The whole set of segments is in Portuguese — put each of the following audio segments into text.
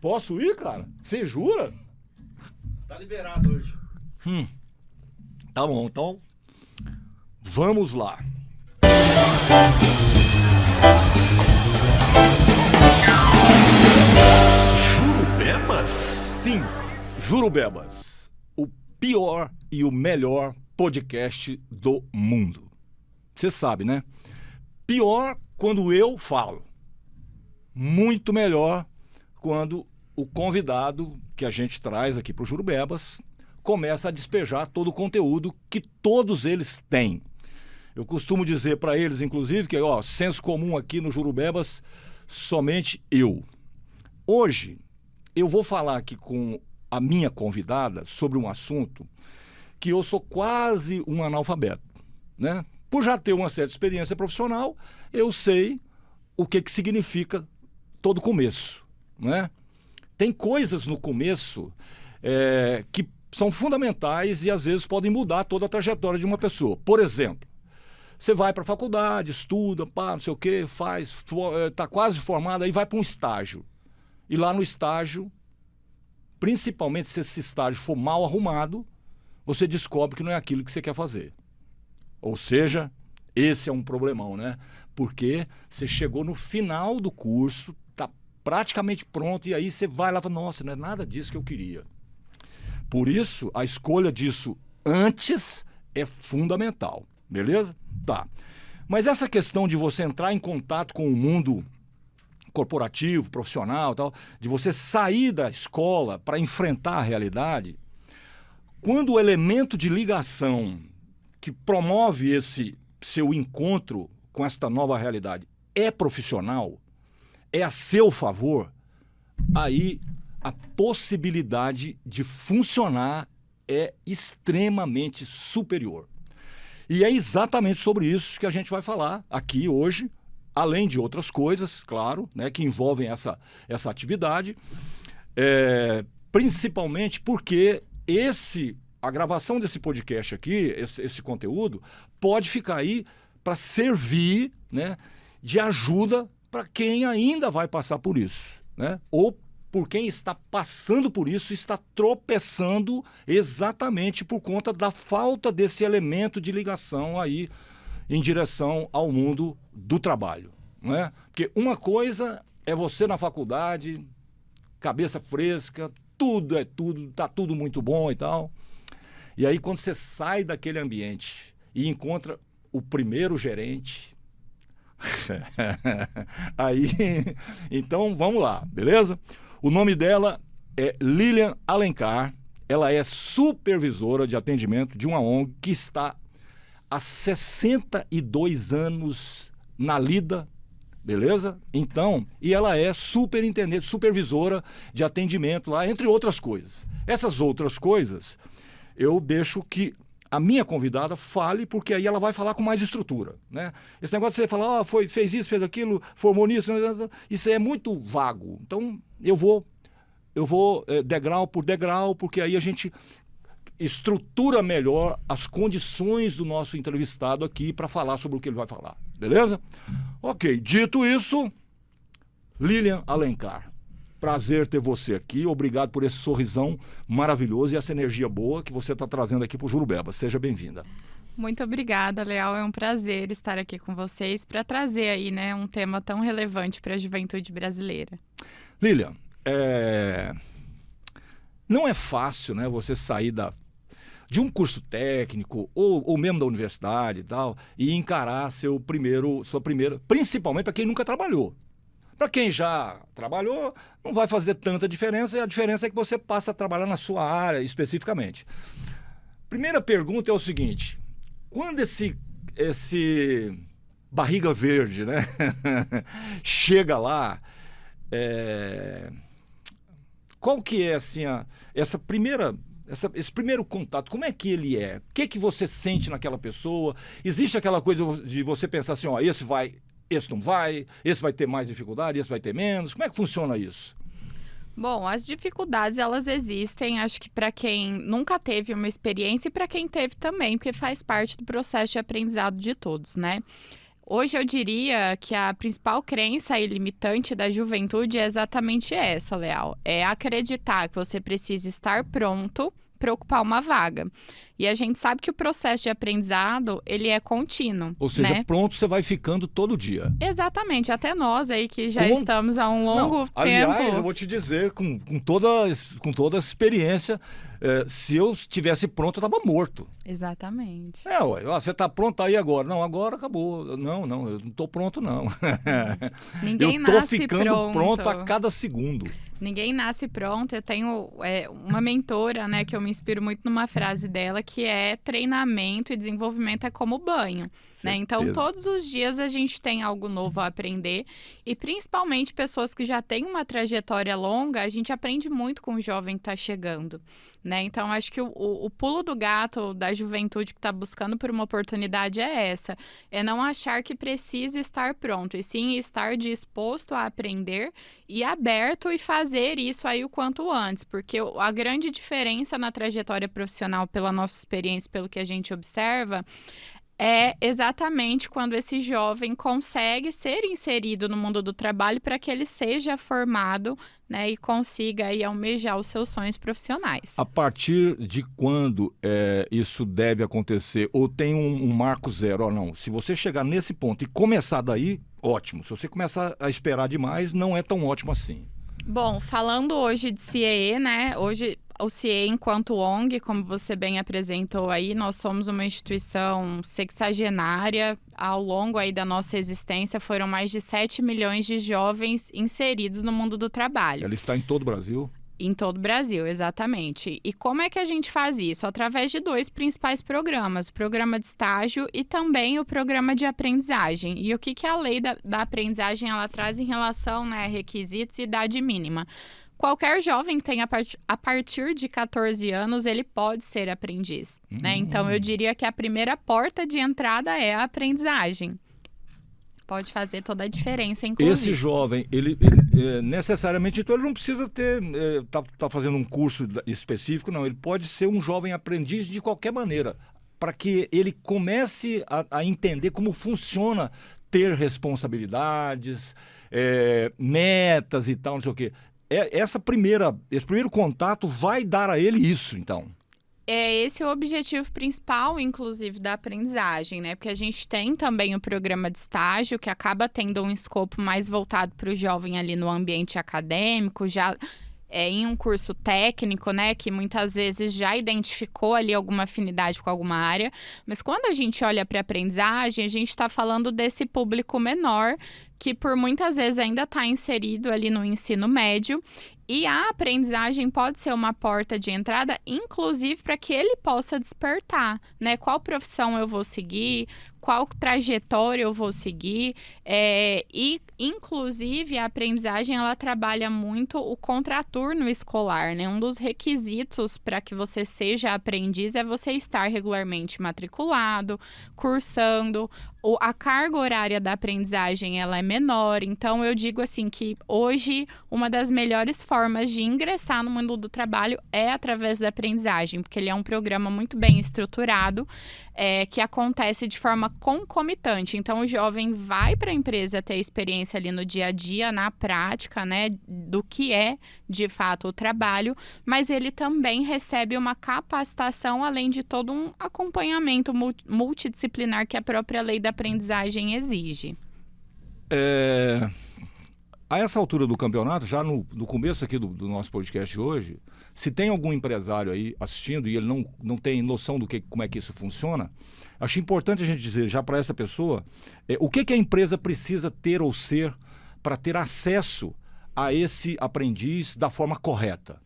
Posso ir, cara? Você jura? Tá liberado hoje. Tá bom, então vamos lá. Jurubebas? Sim, Jurubebas, o pior e o melhor podcast do mundo. Você sabe, né? Pior quando eu falo. Muito melhor quando o convidado que a gente traz aqui para o Jurubebas começa a despejar todo o conteúdo que todos eles têm. Eu costumo dizer para eles, inclusive, que, senso comum aqui no Jurubebas, somente eu. Hoje, eu vou falar aqui com a minha convidada sobre um assunto que eu sou quase um analfabeto, né? Por já ter uma certa experiência profissional, eu sei o que significa todo começo, né? Tem coisas no começo que são fundamentais e às vezes podem mudar toda a trajetória de uma pessoa. Por exemplo, você vai para a faculdade, estuda, não sei o quê, está quase formado, aí vai para um estágio. E lá no estágio, principalmente se esse estágio for mal arrumado, você descobre que não é aquilo que você quer fazer. Ou seja, esse é um problemão, né? Porque você chegou no final do curso, está praticamente pronto, e aí você vai lá e fala, nossa, não é nada disso que eu queria. Por isso, a escolha disso antes é fundamental, beleza? Tá. Mas essa questão de você entrar em contato com o mundo corporativo, profissional, tal, de você sair da escola para enfrentar a realidade, quando o elemento de ligação que promove esse seu encontro com esta nova realidade é profissional, é a seu favor, aí a possibilidade de funcionar é extremamente superior. E é exatamente sobre isso que a gente vai falar aqui hoje, além de outras coisas, claro, né, que envolvem essa atividade, principalmente porque a gravação desse podcast aqui, esse conteúdo, pode ficar aí para servir, né, de ajuda para quem ainda vai passar por isso, né? Ou por quem está passando por isso e está tropeçando exatamente por conta da falta desse elemento de ligação aí em direção ao mundo do trabalho, né? Porque uma coisa é você na faculdade, cabeça fresca, tudo, tá tudo muito bom e tal. E aí quando você sai daquele ambiente e encontra o primeiro gerente, aí, então vamos lá, beleza? O nome dela é Lilian Alencar, ela é supervisora de atendimento de uma ONG que está há 62 anos na lida, beleza? Então, e ela é superintendente, supervisora de atendimento lá, entre outras coisas. Essas outras coisas, eu deixo que a minha convidada fale, porque aí ela vai falar com mais estrutura, né? Esse negócio de você falar, fez isso, fez aquilo, formou nisso, isso é muito vago. Então, eu vou degrau por degrau, porque aí a gente estrutura melhor as condições do nosso entrevistado aqui para falar sobre o que ele vai falar, beleza? Ok, dito isso, Lilian Alencar, prazer ter você aqui, obrigado por esse sorrisão maravilhoso e essa energia boa que você está trazendo aqui para o Jurubeba. Seja bem-vinda. Muito obrigada, Leal, é um prazer estar aqui com vocês para trazer aí, né, um tema tão relevante para a juventude brasileira. Lilian, não é fácil, né, você sair de um curso técnico ou mesmo da universidade e tal, e encarar sua primeira, principalmente para quem nunca trabalhou. Para quem já trabalhou, não vai fazer tanta diferença, e a diferença é que você passa a trabalhar na sua área especificamente. Primeira pergunta é o seguinte: quando esse barriga verde, né, chega lá, qual que é assim, esse primeiro contato, como é que ele é? O que você sente naquela pessoa? Existe aquela coisa de você pensar assim, esse não vai, esse vai ter mais dificuldade, esse vai ter menos. Como é que funciona isso? Bom, as dificuldades, elas existem, acho que para quem nunca teve uma experiência e para quem teve também, porque faz parte do processo de aprendizado de todos, né? Hoje eu diria que a principal crença e limitante da juventude é exatamente essa, Leal. É acreditar que você precisa estar pronto para ocupar uma vaga. E a gente sabe que o processo de aprendizado, ele é contínuo, Ou seja, né? pronto você vai ficando todo dia. Exatamente, até nós aí que já estamos há um longo tempo. Aliás, eu vou te dizer, com toda a experiência, se eu estivesse pronto, eu estava morto. Exatamente. Ué, você está pronto aí agora? Não, agora acabou. Não, eu não estou pronto, não. Ninguém eu estou nasce ficando pronto a cada segundo. Ninguém nasce pronto. Eu tenho uma mentora, né, que eu me inspiro muito numa frase dela, que é treinamento e desenvolvimento é como banho. Né? Então, todos os dias a gente tem algo novo a aprender e principalmente pessoas que já têm uma trajetória longa, a gente aprende muito com o jovem que está chegando. Né? Então, acho que o pulo do gato da juventude que está buscando por uma oportunidade é essa. É não achar que precisa estar pronto, e sim estar disposto a aprender e aberto e fazer isso aí o quanto antes. Porque a grande diferença na trajetória profissional, pela nossa experiência, pelo que a gente observa, é exatamente quando esse jovem consegue ser inserido no mundo do trabalho para que ele seja formado, né, e consiga aí almejar os seus sonhos profissionais. A partir de quando isso deve acontecer? Ou tem um marco zero? Ou não? Se você chegar nesse ponto e começar daí, ótimo. Se você começar a esperar demais, não é tão ótimo assim. Bom, falando hoje de CIEE, né, hoje o CIEE enquanto ONG, como você bem apresentou aí, nós somos uma instituição sexagenária. Ao longo aí da nossa existência, foram mais de 7 milhões de jovens inseridos no mundo do trabalho. Ela está em todo o Brasil? Em todo o Brasil, exatamente. E como é que a gente faz isso? Através de 2 principais programas, o programa de estágio e também o programa de aprendizagem. E o que a lei da aprendizagem ela traz em relação, né, a requisitos e idade mínima? Qualquer jovem que tenha a partir de 14 anos, ele pode ser aprendiz. Né? Então, eu diria que a primeira porta de entrada é a aprendizagem. Pode fazer toda a diferença, inclusive. Esse jovem, ele necessariamente, então ele não precisa tá fazendo um curso específico, não. Ele pode ser um jovem aprendiz de qualquer maneira, para que ele comece a entender como funciona ter responsabilidades, metas e tal, não sei o quê. Esse primeiro contato vai dar a ele isso, então. Esse é o objetivo principal, inclusive, da aprendizagem, né? Porque a gente tem também o programa de estágio, que acaba tendo um escopo mais voltado para o jovem ali no ambiente acadêmico, já em um curso técnico, né? Que muitas vezes já identificou ali alguma afinidade com alguma área. Mas quando a gente olha para a aprendizagem, a gente está falando desse público menor, que por muitas vezes ainda está inserido ali no ensino médio. E a aprendizagem pode ser uma porta de entrada, inclusive para que ele possa despertar, né? Qual profissão eu vou seguir, qual trajetória eu vou seguir. E, inclusive, a aprendizagem, ela trabalha muito o contraturno escolar, né? Um dos requisitos para que você seja aprendiz é você estar regularmente matriculado, cursando. A carga horária da aprendizagem, ela é menor. Então, eu digo assim que hoje, uma das melhores formas de ingressar no mundo do trabalho é através da aprendizagem, porque ele é um programa muito bem estruturado, que acontece de forma concomitante. Então, o jovem vai para a empresa ter experiência ali no dia a dia, na prática, né, do que é, de fato, o trabalho, mas ele também recebe uma capacitação, além de todo um acompanhamento multidisciplinar que a própria lei da aprendizagem exige. A essa altura do campeonato, já no começo aqui do nosso podcast hoje, se tem algum empresário aí assistindo e ele não tem noção como é que isso funciona, acho importante a gente dizer já para essa pessoa o que a empresa precisa ter ou ser para ter acesso a esse aprendiz da forma correta.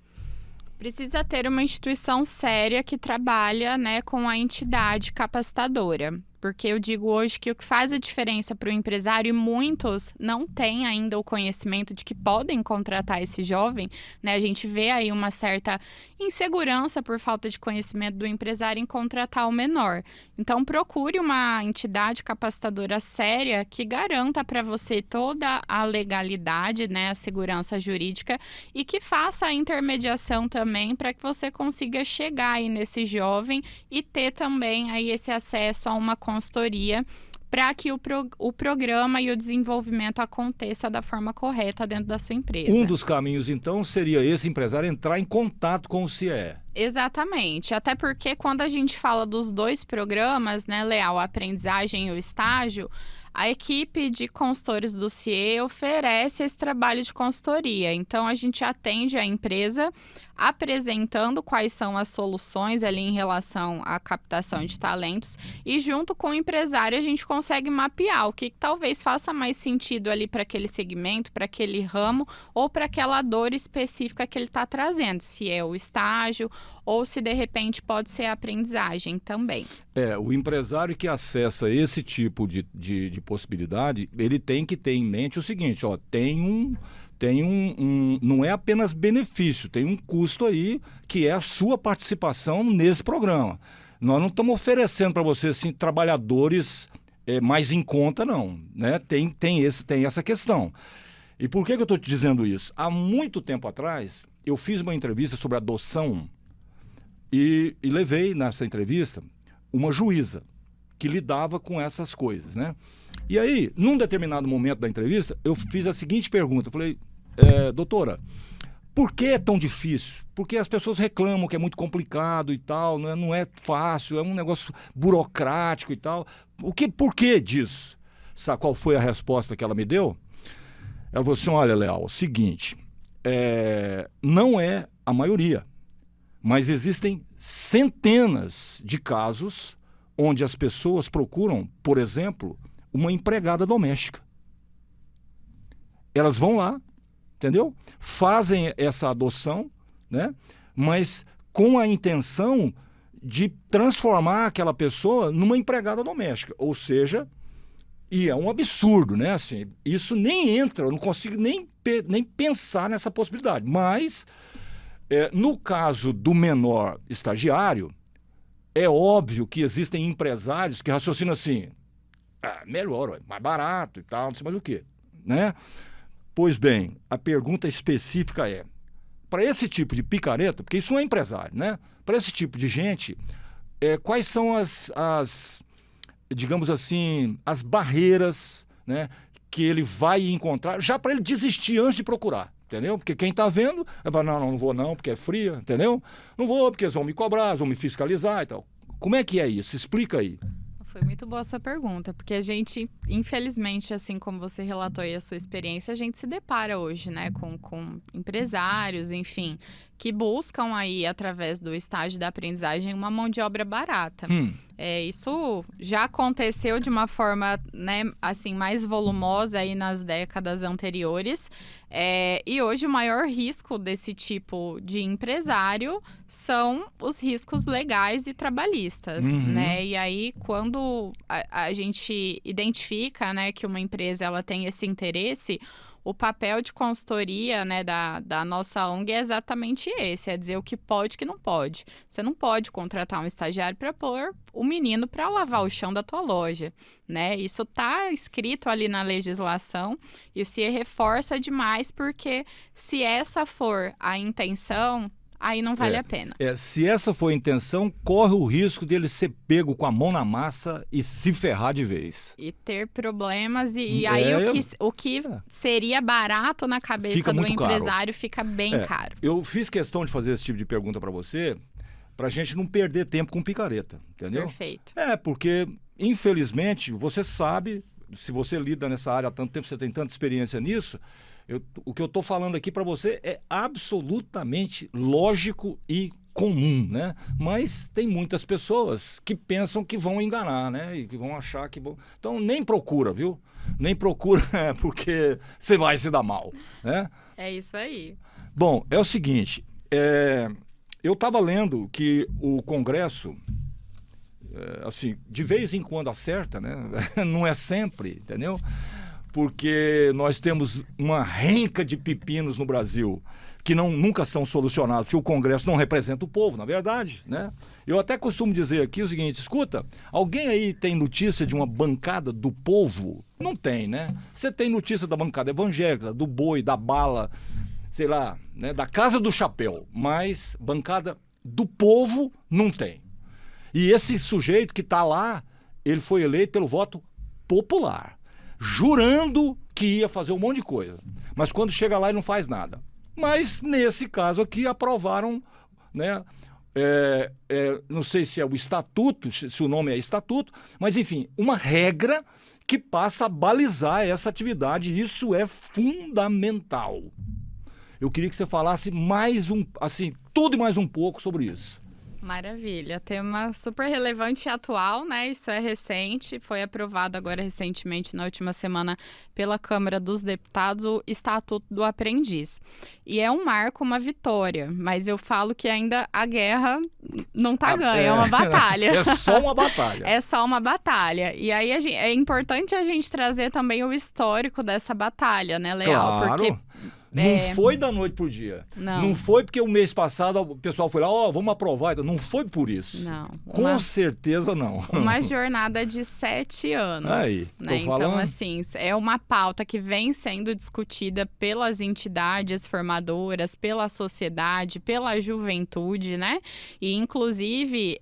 Precisa ter uma instituição séria que trabalha, né, com a entidade capacitadora. Porque eu digo hoje que o que faz a diferença para o empresário, e muitos não têm ainda o conhecimento de que podem contratar esse jovem, né? A gente vê aí uma certa insegurança por falta de conhecimento do empresário em contratar o menor. Então, procure uma entidade capacitadora séria que garanta para você toda a legalidade, né, a segurança jurídica, e que faça a intermediação também para que você consiga chegar aí nesse jovem e ter também aí esse acesso a uma consultoria para que o programa e o desenvolvimento aconteça da forma correta dentro da sua empresa. Um dos caminhos, então, seria esse empresário entrar em contato com o CIE. Exatamente, até porque quando a gente fala dos dois programas, né, Leal, a aprendizagem e o estágio, a equipe de consultores do CIE oferece esse trabalho de consultoria. Então, a gente atende a empresa apresentando quais são as soluções ali em relação à captação de talentos e junto com o empresário a gente consegue mapear o que talvez faça mais sentido ali para aquele segmento, para aquele ramo ou para aquela dor específica que ele está trazendo, se é o estágio ou se de repente pode ser a aprendizagem também. O empresário que acessa esse tipo de possibilidade, ele tem que ter em mente o seguinte, ó, não é apenas benefício, tem um custo aí que é a sua participação nesse programa. Nós não estamos oferecendo para você assim, trabalhadores mais em conta, não. Né? Tem essa questão. E por que eu estou te dizendo isso? Há muito tempo atrás, eu fiz uma entrevista sobre adoção e levei nessa entrevista uma juíza que lidava com essas coisas, né? E aí, num determinado momento da entrevista, eu fiz a seguinte pergunta. Eu falei, doutora, por que é tão difícil? Porque as pessoas reclamam que é muito complicado e tal, não é fácil, é um negócio burocrático e tal. Por que disso? Sabe qual foi a resposta que ela me deu? Ela falou assim, olha, Leal, o seguinte, não é a maioria, mas existem centenas de casos onde as pessoas procuram, por exemplo, uma empregada doméstica. Elas vão lá, entendeu? Fazem essa adoção, né? Mas com a intenção de transformar aquela pessoa numa empregada doméstica. Ou seja, e é um absurdo, né? Assim, isso nem entra, eu não consigo nem pensar nessa possibilidade. Mas, no caso do menor estagiário, é óbvio que existem empresários que raciocinam assim, melhor, mais barato e tal, não sei mais o quê, né? Pois bem, a pergunta específica é, para esse tipo de picareta, porque isso não é empresário, né? Para esse tipo de gente, quais são as, digamos assim, as barreiras, né, que ele vai encontrar, já para ele desistir antes de procurar, entendeu? Porque quem está vendo, vai falar, não vou não, porque é fria, entendeu? Não vou, porque eles vão me cobrar, eles vão me fiscalizar e tal. Como é que é isso? Explica aí. Foi muito boa a sua pergunta, porque a gente, infelizmente, assim como você relatou aí a sua experiência, a gente se depara hoje, né, com empresários, enfim, que buscam aí, através do estágio da aprendizagem, uma mão de obra barata. Isso já aconteceu de uma forma, né, assim, mais volumosa aí nas décadas anteriores. E hoje o maior risco desse tipo de empresário são os riscos legais e trabalhistas, né? E aí, quando a gente identifica, né, que uma empresa ela tem esse interesse, o papel de consultoria, né, da nossa ONG é exatamente esse, é dizer o que pode e o que não pode. Você não pode contratar um estagiário para pôr o menino para lavar o chão da tua loja, né? Isso está escrito ali na legislação e o CIE reforça demais, porque se essa for a intenção, aí não vale a pena. Se essa for a intenção, corre o risco dele ser pego com a mão na massa e se ferrar de vez. E ter problemas, e aí o que seria barato na cabeça do empresário fica bem caro. Eu fiz questão de fazer esse tipo de pergunta para você, pra gente não perder tempo com picareta, entendeu? Perfeito. Porque, infelizmente, você sabe, se você lida nessa área há tanto tempo, você tem tanta experiência nisso, o que eu estou falando aqui para você é absolutamente lógico e comum, né? Mas tem muitas pessoas que pensam que vão enganar, né? E que vão achar que vão... Então, nem procura, viu? Nem procura, porque você vai se dar mal, né? É isso aí. Bom, é o seguinte, eu estava lendo que o Congresso, assim, de vez em quando acerta, né? Não é sempre, entendeu? Porque nós temos uma renca de pepinos no Brasil que nunca são solucionados, porque o Congresso não representa o povo, na verdade, né? Eu até costumo dizer aqui o seguinte, escuta, alguém aí tem notícia de uma bancada do povo? Não tem, né? Você tem notícia da bancada evangélica, do boi, da bala, sei lá, né? Da Casa do Chapéu, mas bancada do povo não tem. E esse sujeito que está lá, ele foi eleito pelo voto popular, jurando que ia fazer um monte de coisa. Mas quando chega lá, ele não faz nada. Mas, nesse caso aqui, aprovaram, né? Não sei se é o estatuto, se o nome é estatuto, mas, enfim, uma regra que passa a balizar essa atividade. Isso é fundamental. Eu queria que você falasse mais assim, tudo e mais um pouco sobre isso. Maravilha, tema super relevante e atual, né? Isso é recente, foi aprovado agora recentemente, na última semana, pela Câmara dos Deputados, o Estatuto do Aprendiz. E é um marco, uma vitória, mas eu falo que ainda a guerra não tá ganha, é uma batalha. É só uma batalha. É só uma batalha. E aí é importante a gente trazer também o histórico dessa batalha, né, Leal? Claro. Porque não foi da noite pro dia. Não foi porque o mês passado o pessoal foi lá, vamos aprovar. Não foi por isso. Não. Com certeza não. Uma jornada de 7 anos. Aí, né? tô falando. Então, assim, é uma pauta que vem sendo discutida pelas entidades formadoras, pela sociedade, pela juventude, né? E, inclusive,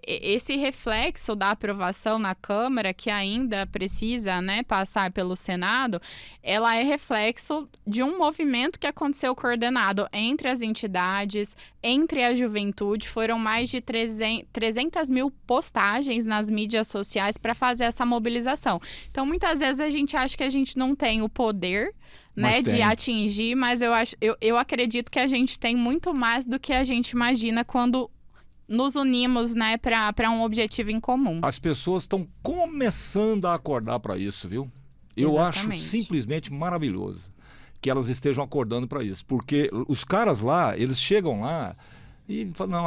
esse reflexo da aprovação na Câmara, que ainda precisa, né, passar pelo Senado, ela é reflexo de um movimento que aconteceu coordenado entre as entidades, entre a juventude. Foram mais de 300 mil postagens nas mídias sociais para fazer essa mobilização. Então, muitas vezes a gente acha que a gente não tem o poder, né, de atingir, mas eu acredito que a gente tem muito mais do que a gente imagina quando nos unimos, né, para um objetivo em comum. As pessoas estão começando a acordar para isso, viu? Eu Exatamente. acho simplesmente maravilhoso que elas estejam acordando para isso, porque os caras lá, eles chegam lá e falam, não,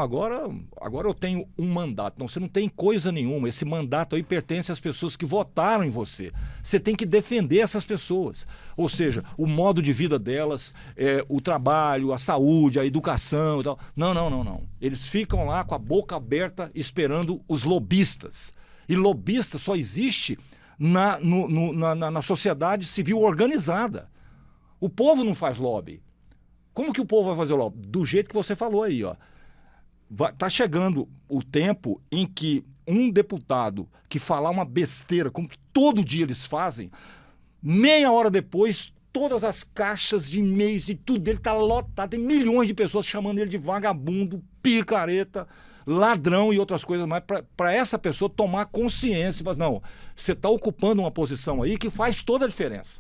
agora eu tenho um mandato. Não, você não tem coisa nenhuma, esse mandato aí pertence às pessoas que votaram em você. Você tem que defender essas pessoas, ou seja, o modo de vida delas, o trabalho, a saúde, a educação e tal. Não. Eles ficam lá com a boca aberta esperando os lobistas. E lobista só existe na sociedade civil organizada. O povo não faz lobby. Como que o povo vai fazer lobby? Do jeito que você falou aí, ó. Tá chegando o tempo em que um deputado que falar uma besteira, como que todo dia eles fazem, meia hora depois, todas as caixas de e-mails e tudo dele tá lotado. Tem milhões de pessoas chamando ele de vagabundo, picareta, ladrão e outras coisas mais, para essa pessoa tomar consciência e falar, não, você está ocupando uma posição aí que faz toda a diferença.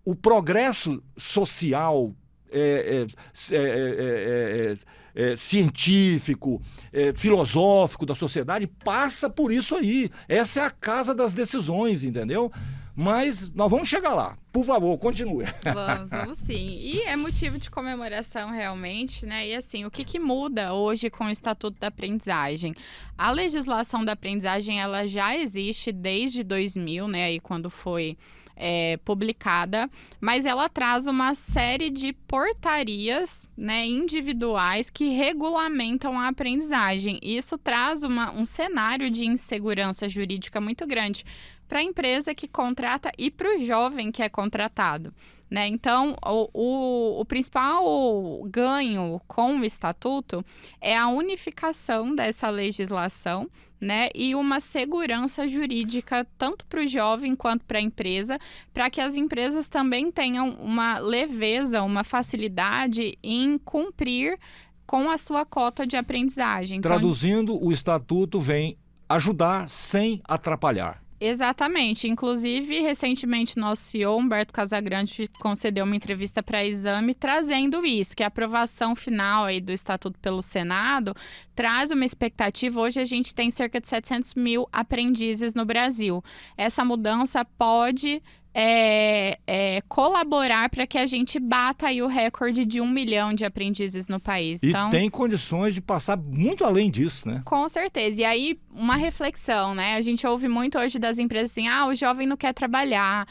O progresso social, científico, filosófico da sociedade passa por isso aí. Essa é a casa das decisões, entendeu? Mas nós vamos chegar lá. Por favor, continue. Vamos sim. E é motivo de comemoração realmente, né? E assim, o que muda hoje com o Estatuto da Aprendizagem? A legislação da aprendizagem, ela já existe desde 2000, né? Aí quando foi publicada, mas ela traz uma série de portarias, né, individuais que regulamentam a aprendizagem. E isso traz um cenário de insegurança jurídica muito grande para a empresa que contrata e para o jovem que é contratado, né? Então, o principal ganho com o Estatuto é a unificação dessa legislação, né? E uma segurança jurídica tanto para o jovem quanto para a empresa, para que as empresas também tenham uma leveza, uma facilidade em cumprir com a sua cota de aprendizagem. Então, traduzindo, o Estatuto vem ajudar sem atrapalhar. Exatamente. Inclusive, recentemente, nosso CEO, Humberto Casagrande, concedeu uma entrevista para Exame trazendo isso, que a aprovação final aí do Estatuto pelo Senado traz uma expectativa. Hoje a gente tem cerca de 700 mil aprendizes no Brasil. Essa mudança pode colaborar para que a gente bata aí o recorde de 1 milhão de aprendizes no país. Então, e tem condições de passar muito além disso, né? Com certeza. E aí, uma reflexão, né? A gente ouve muito hoje das empresas assim, o jovem não quer trabalhar,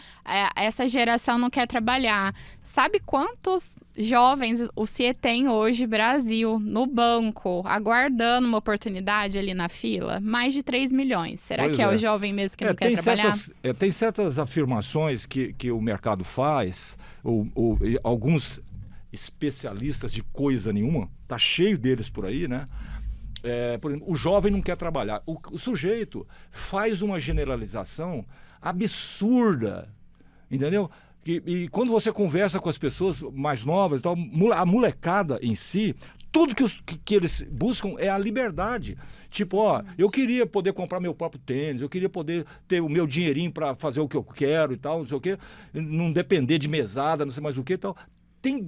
essa geração não quer trabalhar. Sabe quantos jovens o CIE tem hoje, Brasil, no banco, aguardando uma oportunidade ali na fila? Mais de 3 milhões. Será Pois que é o jovem mesmo que não quer trabalhar? Tem certas afirmações que o mercado faz, ou alguns especialistas de coisa nenhuma, tá cheio deles por aí, né? por exemplo, o jovem não quer trabalhar. O sujeito faz uma generalização absurda, entendeu? E quando você conversa com as pessoas mais novas, então, a molecada em si, tudo que eles buscam é a liberdade. Tipo, eu queria poder comprar meu próprio tênis, eu queria poder ter o meu dinheirinho para fazer o que eu quero e tal, não sei o quê, não depender de mesada, não sei mais o que e tal. Tem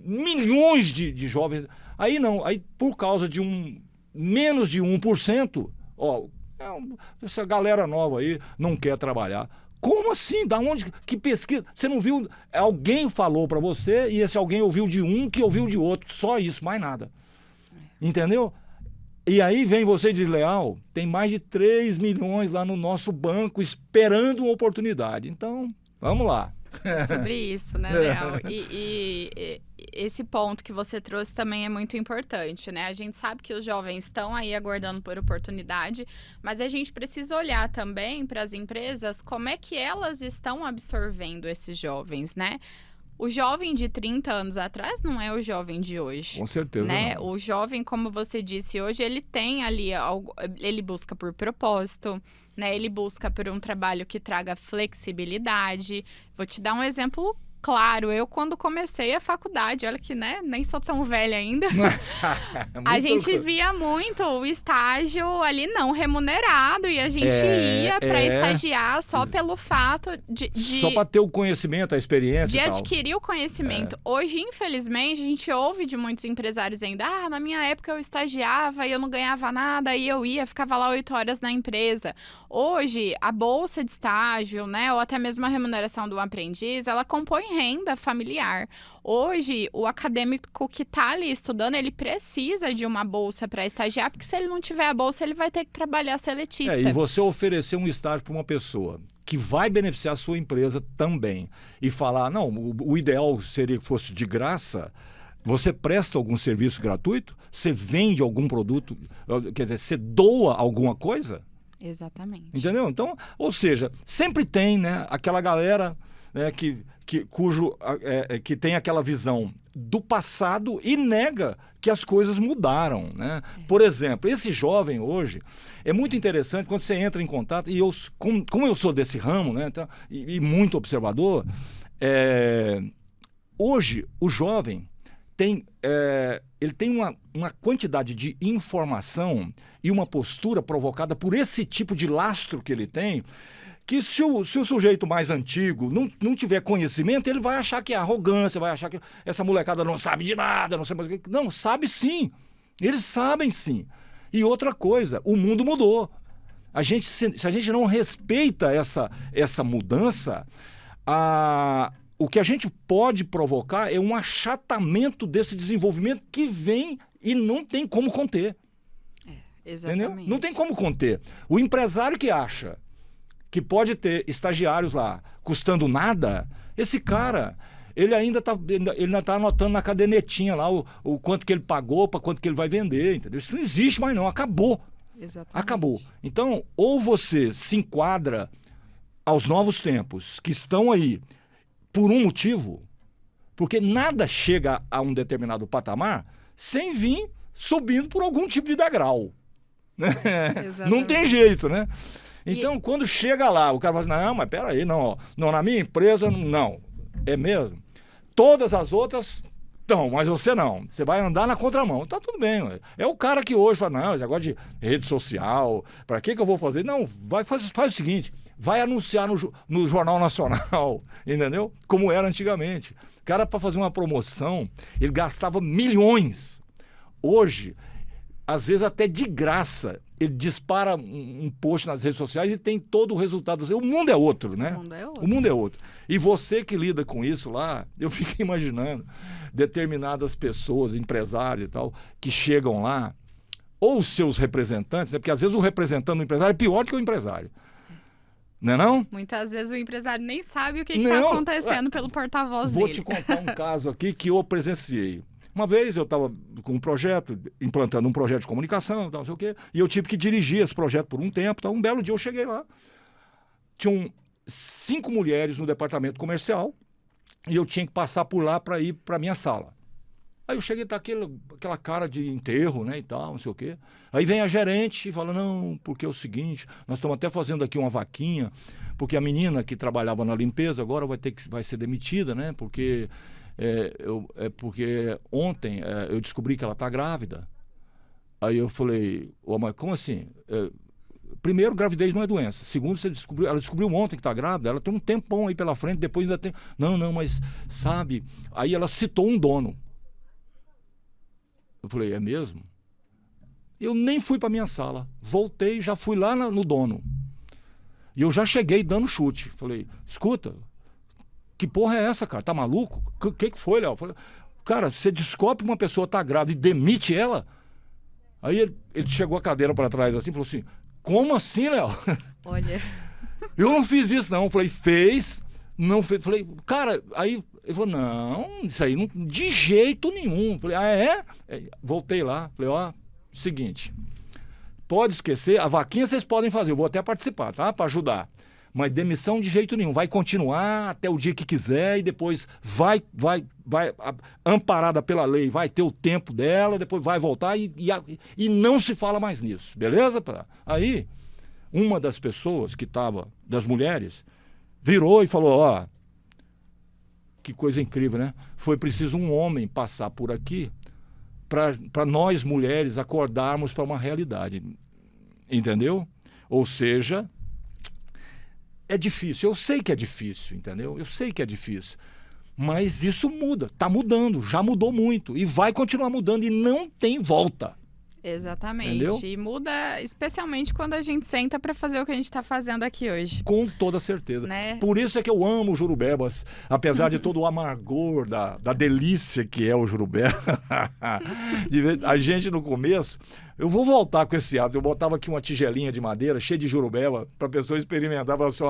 milhões de jovens. Aí não, aí por causa de menos de 1%, essa galera nova aí não quer trabalhar. Como assim? Da onde? Que pesquisa? Você não viu? Alguém falou para você e esse alguém ouviu de um que ouviu de outro. Só isso, mais nada. Entendeu? E aí vem você desleal. Tem mais de 3 milhões lá no nosso banco esperando uma oportunidade. Então, vamos lá. Sobre isso, né, Leal? E esse ponto que você trouxe também é muito importante, né? A gente sabe que os jovens estão aí aguardando por oportunidade, mas a gente precisa olhar também para as empresas como é que elas estão absorvendo esses jovens, né? O jovem de 30 anos atrás não é o jovem de hoje. Com certeza, né? não. O jovem, como você disse hoje, ele tem ali algo, ele busca por propósito, né? Ele busca por um trabalho que traga flexibilidade. Vou te dar um exemplo claro. Eu, quando comecei a faculdade, olha que, né, nem sou tão velha ainda, a gente via muito o estágio ali não remunerado e a gente ia para estagiar só pelo fato de só para ter o conhecimento, a experiência de e tal. adquirir o conhecimento. Hoje, infelizmente, a gente ouve de muitos empresários ainda, na minha época eu estagiava e eu não ganhava nada, e eu ficava lá 8 horas na empresa. Hoje, a bolsa de estágio, né, ou até mesmo a remuneração do aprendiz, ela compõe renda familiar. Hoje, o acadêmico que está ali estudando, ele precisa de uma bolsa para estagiar, porque se ele não tiver a bolsa, ele vai ter que trabalhar seletista. E você oferecer um estágio para uma pessoa que vai beneficiar a sua empresa também e falar, não, o ideal seria que fosse de graça. Você presta algum serviço gratuito? Você vende algum produto? Quer dizer, você doa alguma coisa? Exatamente. Entendeu? Então, ou seja, sempre tem, né, aquela galera, né, que tem aquela visão do passado e nega que as coisas mudaram, né? Por exemplo, esse jovem hoje, é muito interessante quando você entra em contato, e como eu sou desse ramo, né, então, e muito observador, hoje o jovem ele tem uma quantidade de informação e uma postura provocada por esse tipo de lastro que ele tem, que se o sujeito mais antigo não tiver conhecimento, ele vai achar que é arrogância, vai achar que essa molecada não sabe de nada, não sei mais o que. Não, sabe sim. Eles sabem sim. E outra coisa, o mundo mudou. Se a gente não respeita essa mudança, o que a gente pode provocar é um achatamento desse desenvolvimento que vem e não tem como conter. Exatamente. Entendeu? Não tem como conter. O empresário que acha que pode ter estagiários lá custando nada, esse cara, ele ainda está anotando na cadernetinha lá o quanto que ele pagou para quanto que ele vai vender, entendeu? Isso não existe mais não, acabou. Exatamente. Acabou. Então, ou você se enquadra aos novos tempos que estão aí por um motivo, porque nada chega a um determinado patamar sem vir subindo por algum tipo de degrau. Né? Não tem jeito, né? Então, quando chega lá, o cara fala, não, mas peraí, não, na minha empresa, não. É mesmo? Todas as outras estão, mas você não. Você vai andar na contramão. Tá tudo bem. É o cara que hoje fala, não, esse negócio de rede social, para que eu vou fazer? Não, faz o seguinte, vai anunciar no Jornal Nacional, entendeu? Como era antigamente. O cara, para fazer uma promoção, ele gastava milhões. Hoje, às vezes até de graça, ele dispara um post nas redes sociais e tem todo o resultado. O mundo é outro, né? O mundo é outro. E você que lida com isso lá, eu fico imaginando determinadas pessoas, empresários e tal, que chegam lá, ou os seus representantes, né? Porque às vezes o representante do empresário é pior que o empresário. Não é não? Muitas vezes o empresário nem sabe o que está acontecendo pelo porta-voz dele. Vou te contar um caso aqui que eu presenciei. Uma vez eu estava com um projeto, implantando um projeto de comunicação, não sei o quê, e eu tive que dirigir esse projeto por um tempo. Então, um belo dia eu cheguei lá, tinham 5 mulheres no departamento comercial e eu tinha que passar por lá para ir para a minha sala. Aí eu cheguei, tá aquela cara de enterro, né, e tal, não sei o quê. Aí vem a gerente e fala, não, porque é o seguinte, nós estamos até fazendo aqui uma vaquinha, porque a menina que trabalhava na limpeza agora vai ser demitida, né, porque ontem eu descobri que ela está grávida. Aí eu falei, mas como assim? Primeiro, gravidez não é doença. Segundo, ela descobriu ontem que está grávida, ela tem um tempão aí pela frente, depois ainda tem... Não, mas sabe... Aí ela citou um dono. Eu falei, é mesmo? Eu nem fui para minha sala. Voltei, já fui lá no dono. E eu já cheguei dando chute. Falei, escuta, que porra é essa, cara? Tá maluco? O que foi, Léo? Falei, cara, você descobre que uma pessoa tá grávida e demite ela? Aí ele chegou a cadeira para trás assim e falou assim, como assim, Léo? Olha. Eu não fiz isso, não. Falei, fez. Não fez. Falei, cara, aí ele falou, não, isso aí não, de jeito nenhum. Falei, voltei lá. Falei, seguinte, pode esquecer, a vaquinha vocês podem fazer, eu vou até participar, tá? Para ajudar. Mas demissão de jeito nenhum. Vai continuar até o dia que quiser e depois vai amparada pela lei, vai ter o tempo dela, depois vai voltar e não se fala mais nisso, beleza? Aí, uma das pessoas que estava, das mulheres, virou e falou, que coisa incrível, né? Foi preciso um homem passar por aqui para nós mulheres acordarmos para uma realidade, entendeu? Ou seja, é difícil, eu sei que é difícil, entendeu? Eu sei que é difícil, mas isso muda, está mudando, já mudou muito e vai continuar mudando e não tem volta. Exatamente. Entendeu? E muda especialmente quando a gente senta para fazer o que a gente está fazendo aqui hoje. Com toda certeza. Né? Por isso é que eu amo o Jurubebas, apesar de todo o amargor da delícia que é o Jurubebas. A gente no começo, eu vou voltar com esse hábito, eu botava aqui uma tigelinha de madeira cheia de jurubeba para a pessoa experimentar, falar assim,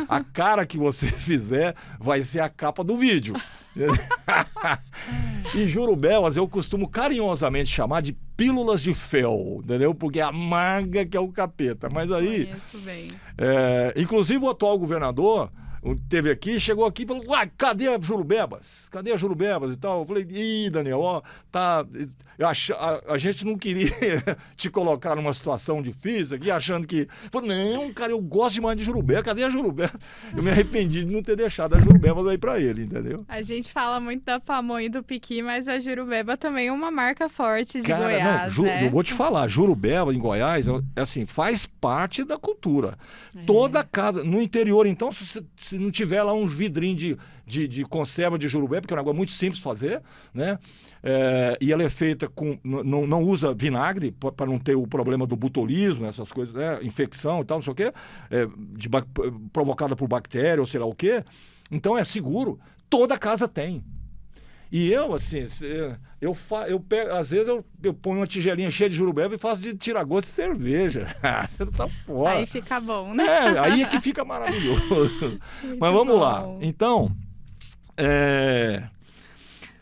a cara que você fizer vai ser a capa do vídeo. E jurubebas eu costumo carinhosamente chamar de pílulas de fel, entendeu? Porque é amarga que é o capeta. Mas aí, Conheço bem. Inclusive o atual governador teve aqui, chegou aqui e falou, cadê a Jurubebas? Cadê a Jurubebas e tal? Eu falei, Daniel, a gente não queria te colocar numa situação difícil aqui, achando que... Eu falei, não, cara, eu gosto demais de Jurubebas, cadê a Jurubebas? Eu me arrependi de não ter deixado a Jurubebas aí pra ele, entendeu? A gente fala muito da pamonha e do piqui, mas a Jurubeba também é uma marca forte de Cara, Goiás, né? Eu vou te falar, Jurubeba em Goiás, assim, faz parte da cultura. Toda casa, no interior, então, se não tiver lá uns vidrinhos de conserva de jurubeba, porque é um negócio muito simples de fazer, né? E ela é feita com... Não usa vinagre, para não ter o problema do botulismo, essas coisas, né? Infecção e tal, não sei o quê, provocada por bactéria ou sei lá o quê. Então é seguro. Toda casa tem. E eu, assim, às vezes eu ponho uma tigelinha cheia de jurubeba e faço de tira-gosto de cerveja. Você não tá fora. Aí fica bom, né? Aí é que fica maravilhoso. Mas vamos lá. Então,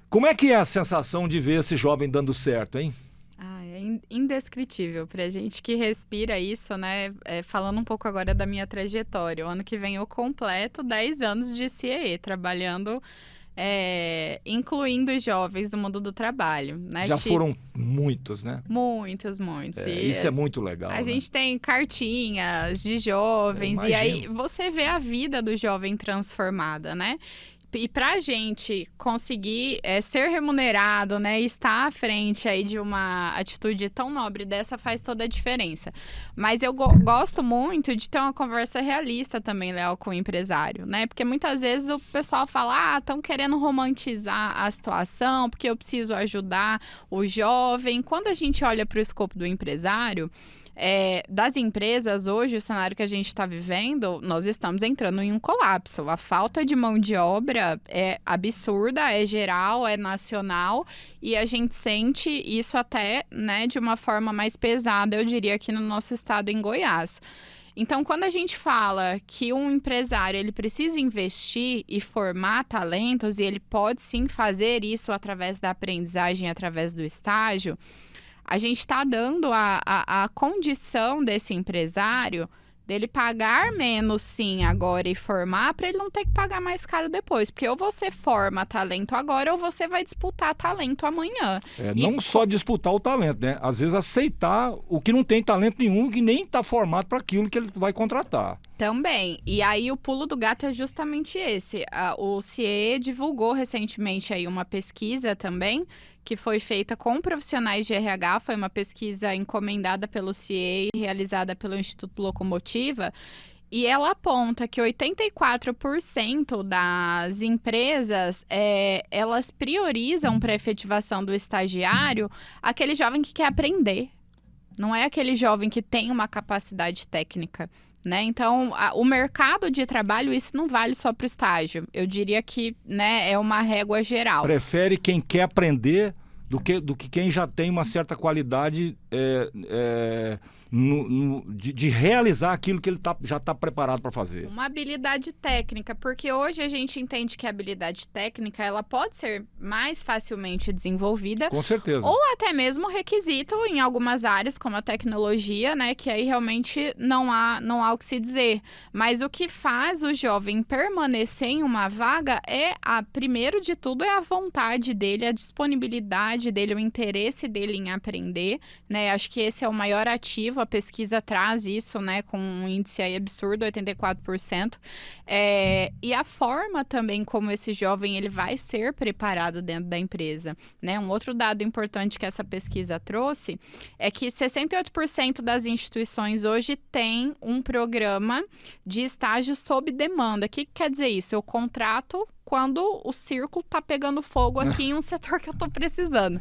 como é que é a sensação de ver esse jovem dando certo, hein? É indescritível pra gente que respira isso, né? Falando um pouco agora da minha trajetória. O ano que vem eu completo 10 anos de CIE, trabalhando... incluindo jovens do mundo do trabalho, né? Já foram muitos, né? Muitos. Isso é muito legal. A gente tem cartinhas de jovens e aí você vê a vida do jovem transformada, né? E pra gente conseguir ser remunerado, né, estar à frente aí de uma atitude tão nobre dessa faz toda a diferença. Mas eu gosto muito de ter uma conversa realista também, Léo, com o empresário, né? Porque muitas vezes o pessoal fala, estão querendo romantizar a situação, porque eu preciso ajudar o jovem. Quando a gente olha para o escopo do empresário... das empresas, hoje, o cenário que a gente está vivendo, nós estamos entrando em um colapso. A falta de mão de obra é absurda, é geral, é nacional, e a gente sente isso até, né, de uma forma mais pesada, eu diria, aqui no nosso estado, em Goiás. Então, quando a gente fala que um empresário ele precisa investir e formar talentos, e ele pode sim fazer isso através da aprendizagem, através do estágio, a gente está dando a condição desse empresário Dele pagar menos, sim, agora e formar, para ele não ter que pagar mais caro depois. Porque ou você forma talento agora, ou você vai disputar talento amanhã. Não só disputar o talento, né? Às vezes aceitar o que não tem talento nenhum, que nem está formado para aquilo que ele vai contratar. Também. E aí o pulo do gato é justamente esse. O CIE divulgou recentemente aí uma pesquisa também, que foi feita com profissionais de RH, foi uma pesquisa encomendada pelo CIE e realizada pelo Instituto Locomotiva, e ela aponta que 84% das empresas, elas priorizam para a efetivação do estagiário aquele jovem que quer aprender, não é aquele jovem que tem uma capacidade técnica. Né? Então, o mercado de trabalho, isso não vale só para o estágio. Eu diria que, né, é uma régua geral. Prefere quem quer aprender do que quem já tem uma certa qualidade de realizar aquilo que ele já está preparado para fazer. Uma habilidade técnica, porque hoje a gente entende que a habilidade técnica ela pode ser mais facilmente desenvolvida. Com certeza. Ou até mesmo requisito em algumas áreas, como a tecnologia, né? Que aí realmente não há o que se dizer. Mas o que faz o jovem permanecer em uma vaga primeiro de tudo, é a vontade dele, a disponibilidade dele, o interesse dele em aprender, né? Acho que esse é o maior ativo. A pesquisa traz isso, né, com um índice aí absurdo, 84%. E a forma também como esse jovem ele vai ser preparado dentro da empresa, né? Um outro dado importante que essa pesquisa trouxe é que 68% das instituições hoje têm um programa de estágio sob demanda. O que quer dizer isso? Eu contrato quando o circo tá pegando fogo aqui em um setor que eu tô precisando.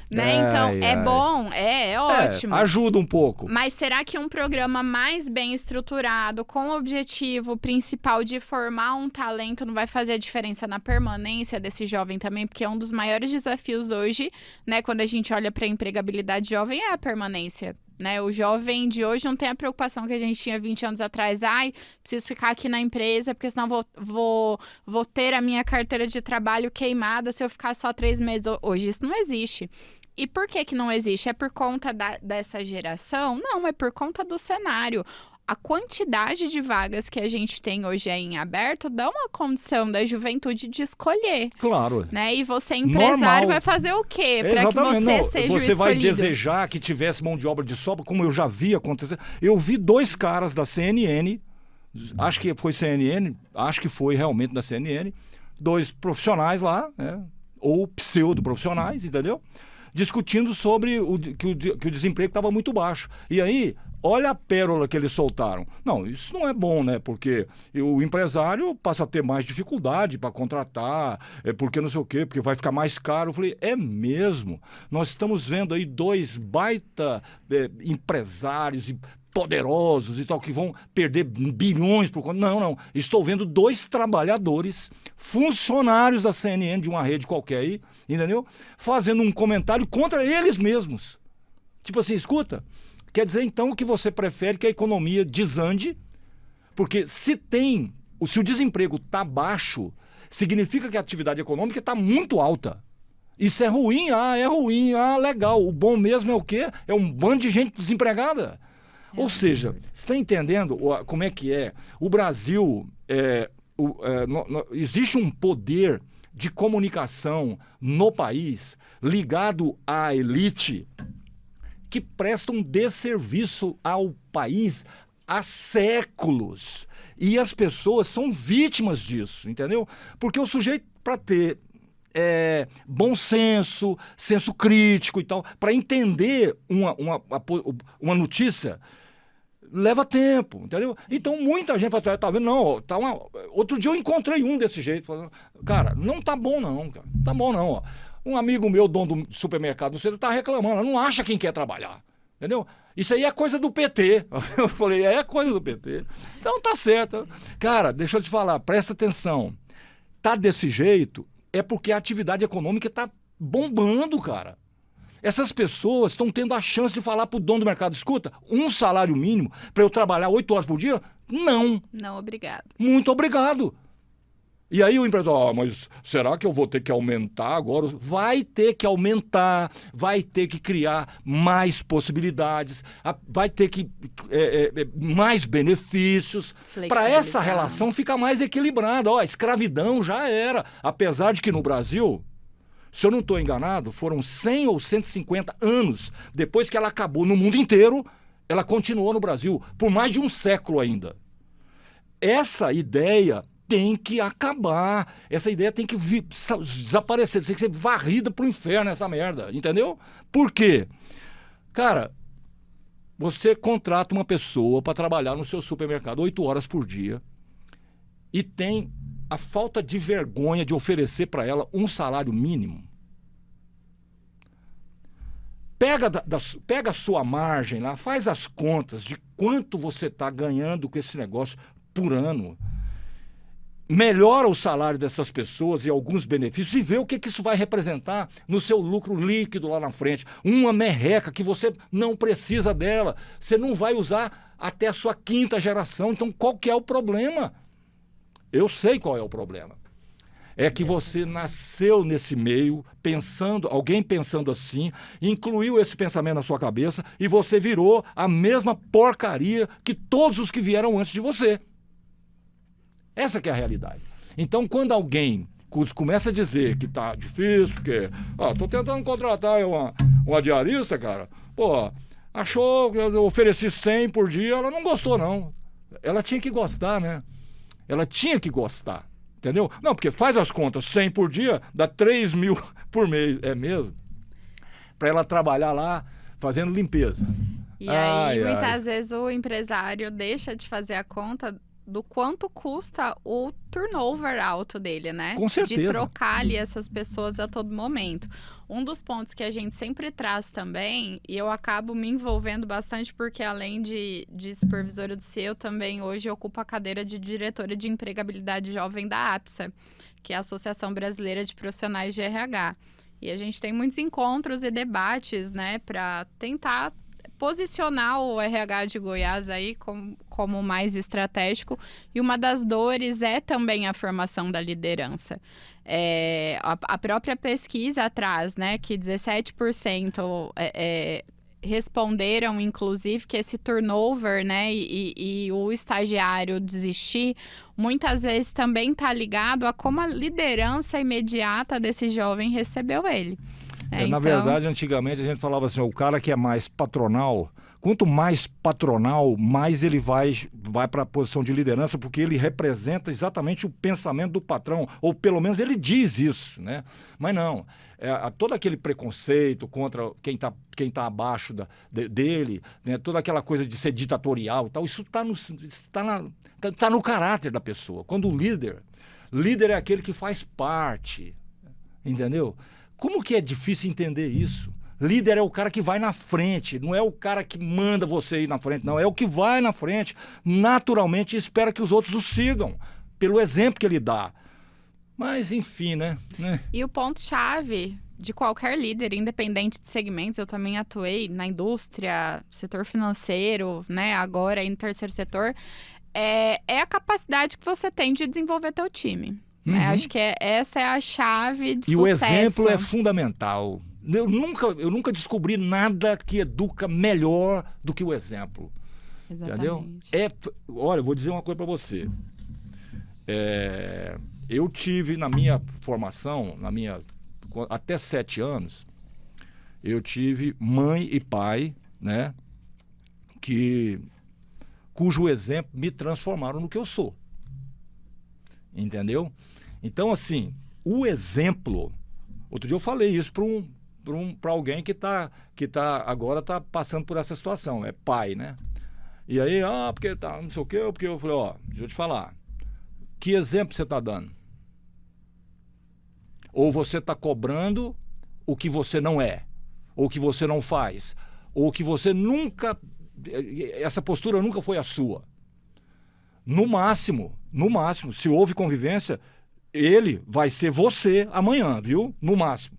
Né? Então, bom, é ótimo. Ajuda um pouco. Mas será que um programa mais bem estruturado, com o objetivo principal de formar um talento, não vai fazer a diferença na permanência desse jovem também? Porque é um dos maiores desafios hoje, né, quando a gente olha para a empregabilidade jovem, é a permanência. Né? O jovem de hoje não tem a preocupação que a gente tinha 20 anos atrás. Preciso ficar aqui na empresa, porque senão vou ter a minha carteira de trabalho queimada se eu ficar só 3 meses. Hoje isso não existe. E por que não existe? É por conta dessa geração? Não, é por conta do cenário. A quantidade de vagas que a gente tem hoje em aberto dá uma condição da juventude de escolher. Claro. Né? E você, empresário, normal. Vai fazer o quê para que você seja o escolhido? Você vai desejar que tivesse mão de obra de sobra, como eu já vi acontecer. Eu vi 2 caras da CNN, acho que foi CNN, acho que foi realmente da CNN, 2 profissionais lá, né? Ou pseudo-profissionais, entendeu? Discutindo sobre que o desemprego estava muito baixo. E aí, olha a pérola que eles soltaram. Não, isso não é bom, né? Porque o empresário passa a ter mais dificuldade para contratar, porque não sei o quê, porque vai ficar mais caro. Eu falei, é mesmo? Nós estamos vendo aí 2 baita empresários poderosos e tal, que vão perder bilhões por conta. Não. Estou vendo 2 trabalhadores, funcionários da CNN, de uma rede qualquer aí, entendeu? Fazendo um comentário contra eles mesmos. Tipo assim, escuta, quer dizer então que você prefere que a economia desande, porque se o desemprego está baixo, significa que a atividade econômica está muito alta. Isso é ruim? É ruim. Legal. O bom mesmo é o quê? É um bando de gente desempregada. Ou seja, você está entendendo como é que é? O Brasil, existe um poder de comunicação no país ligado à elite que presta um desserviço ao país há séculos. E as pessoas são vítimas disso, entendeu? Porque o sujeito, para ter bom senso, senso crítico e tal, para entender uma notícia, leva tempo, entendeu? Então muita gente fala, tá vendo? Não, outro dia eu encontrei um desse jeito, falando, cara, não tá bom não, cara, não tá bom não, ó. Um amigo meu, dono do supermercado do centro, tá reclamando, não acha quem quer trabalhar, entendeu? Isso aí é coisa do PT. Eu falei, é coisa do PT. Então tá certo. Cara, deixa eu te falar, presta atenção, tá desse jeito é porque a atividade econômica tá bombando, cara. Essas pessoas estão tendo a chance de falar para o dono do mercado, escuta, um salário mínimo para eu trabalhar 8 horas por dia? Não. Não, obrigado. Muito obrigado. E aí o empresário, mas será que eu vou ter que aumentar agora? Vai ter que aumentar, vai ter que criar mais possibilidades, vai ter que mais benefícios para essa relação ficar mais equilibrada. Ó, a escravidão já era, apesar de que no Brasil, se eu não estou enganado, foram 100 ou 150 anos depois que ela acabou no mundo inteiro, ela continuou no Brasil por mais de um século ainda. Essa ideia tem que acabar. Essa ideia tem que desaparecer. Tem que ser varrida pro inferno essa merda. Entendeu? Por quê? Cara, você contrata uma pessoa para trabalhar no seu supermercado 8 horas por dia e tem a falta de vergonha de oferecer para ela um salário mínimo. Pega a sua margem lá, faz as contas de quanto você está ganhando com esse negócio por ano. Melhora o salário dessas pessoas e alguns benefícios e vê o que isso vai representar no seu lucro líquido lá na frente. Uma merreca que você não precisa dela. Você não vai usar até a sua 5ª geração. Então, qual que é o problema? Eu sei qual é o problema. É que você nasceu nesse meio, alguém pensando assim, incluiu esse pensamento na sua cabeça e você virou a mesma porcaria que todos os que vieram antes de você. Essa que é a realidade. Então, quando alguém começa a dizer que tá difícil, que tô tentando contratar uma diarista, cara, achou que eu ofereci 100 por dia, ela não gostou, não. Ela tinha que gostar, né? Ela tinha que gostar, entendeu? Não, porque faz as contas, 100 por dia dá 3 mil por mês, é mesmo? Para ela trabalhar lá fazendo limpeza. E aí, muitas vezes, o empresário deixa de fazer a conta do quanto custa o turnover alto dele, né? Com certeza. De trocar ali essas pessoas a todo momento. Um dos pontos que a gente sempre traz também, e eu acabo me envolvendo bastante porque além de supervisora do CIE, eu também hoje ocupo a cadeira de diretora de empregabilidade jovem da APSA, que é a Associação Brasileira de Profissionais de RH. E a gente tem muitos encontros e debates, né, para tentar posicionar o RH de Goiás aí como mais estratégico, e uma das dores é também a formação da liderança. A própria pesquisa traz, né, que 17% responderam, inclusive, que esse turnover, né, e o estagiário desistir, muitas vezes também está ligado a como a liderança imediata desse jovem recebeu ele. Na verdade, antigamente a gente falava assim, o cara que é mais patronal, quanto mais patronal, mais ele vai para a posição de liderança, porque ele representa exatamente o pensamento do patrão, ou pelo menos ele diz isso, né? Mas não, todo aquele preconceito contra quem tá abaixo dele, né? Toda aquela coisa de ser ditatorial e tal, isso tá no caráter da pessoa. Quando o líder é aquele que faz parte, entendeu? Como que é difícil entender isso? Líder é o cara que vai na frente, não é o cara que manda você ir na frente, não. É o que vai na frente, naturalmente, e espera que os outros o sigam, pelo exemplo que ele dá. Mas, enfim, né? E o ponto-chave de qualquer líder, independente de segmentos, eu também atuei na indústria, setor financeiro, né? Agora no terceiro setor, é a capacidade que você tem de desenvolver teu time. Uhum. Acho que essa é a chave de sucesso. E o exemplo é fundamental. Eu nunca descobri nada que educa melhor do que o exemplo. Exatamente. Entendeu? Olha, eu vou dizer uma coisa para você. Eu tive na minha formação, até 7 anos, eu tive mãe e pai, né, cujo exemplo me transformaram no que eu sou. Entendeu? Então, assim, o exemplo... Outro dia eu falei isso para alguém que agora está passando por essa situação. É pai, né? E aí, porque tá não sei o quê, porque eu falei, deixa eu te falar. Que exemplo você está dando? Ou você está cobrando o que você não é, ou que você não faz, ou que você nunca... Essa postura nunca foi a sua. No máximo, se houve convivência, ele vai ser você amanhã, viu? No máximo.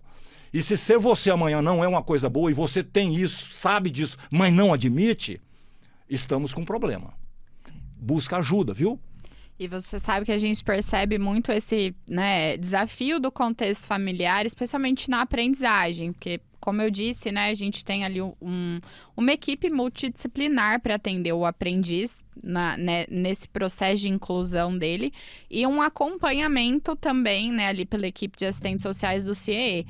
E se ser você amanhã não é uma coisa boa e você tem isso, sabe disso, mas não admite, estamos com um problema. Busca ajuda, viu? E você sabe que a gente percebe muito esse, né, desafio do contexto familiar, especialmente na aprendizagem, porque, como eu disse, né, a gente tem ali uma equipe multidisciplinar para atender o aprendiz nesse processo de inclusão dele e um acompanhamento também, né, ali pela equipe de assistentes sociais do CIEE.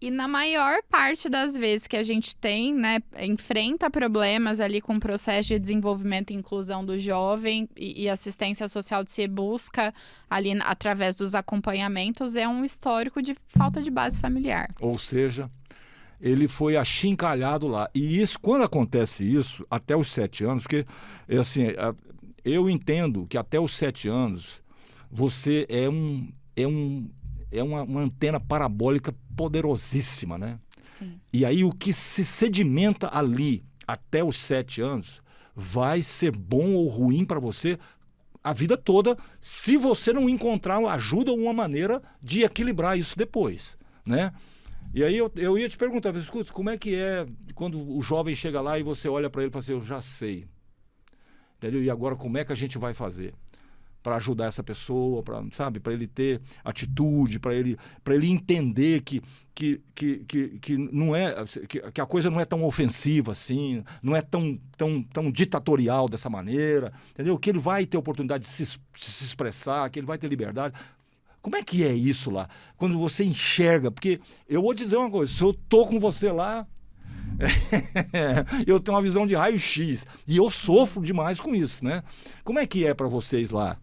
E na maior parte das vezes que a gente tem, né, enfrenta problemas ali com o processo de desenvolvimento e inclusão do jovem e assistência social do CIE busca ali através dos acompanhamentos, é um histórico de falta de base familiar. Ou seja, ele foi achincalhado lá. E isso, quando acontece isso, até os 7 anos, porque assim, eu entendo que até os 7 anos você é uma antena parabólica poderosíssima, né? Sim. E aí o que se sedimenta ali até os 7 anos vai ser bom ou ruim para você a vida toda, se você não encontrar ajuda ou uma maneira de equilibrar isso depois, né? E aí eu ia te perguntar, escuta, como é que é quando o jovem chega lá e você olha para ele e fala assim, eu já sei, entendeu? E agora como é que a gente vai fazer para ajudar essa pessoa, para ele ter atitude, para ele entender que não é, que a coisa não é tão ofensiva assim, não é tão ditatorial dessa maneira, entendeu? Que ele vai ter oportunidade de se expressar, que ele vai ter liberdade. Como é que é isso lá? Quando você enxerga, porque eu vou te dizer uma coisa, se eu tô com você lá, eu tenho uma visão de raio-x e eu sofro demais com isso, né? Como é que é para vocês lá?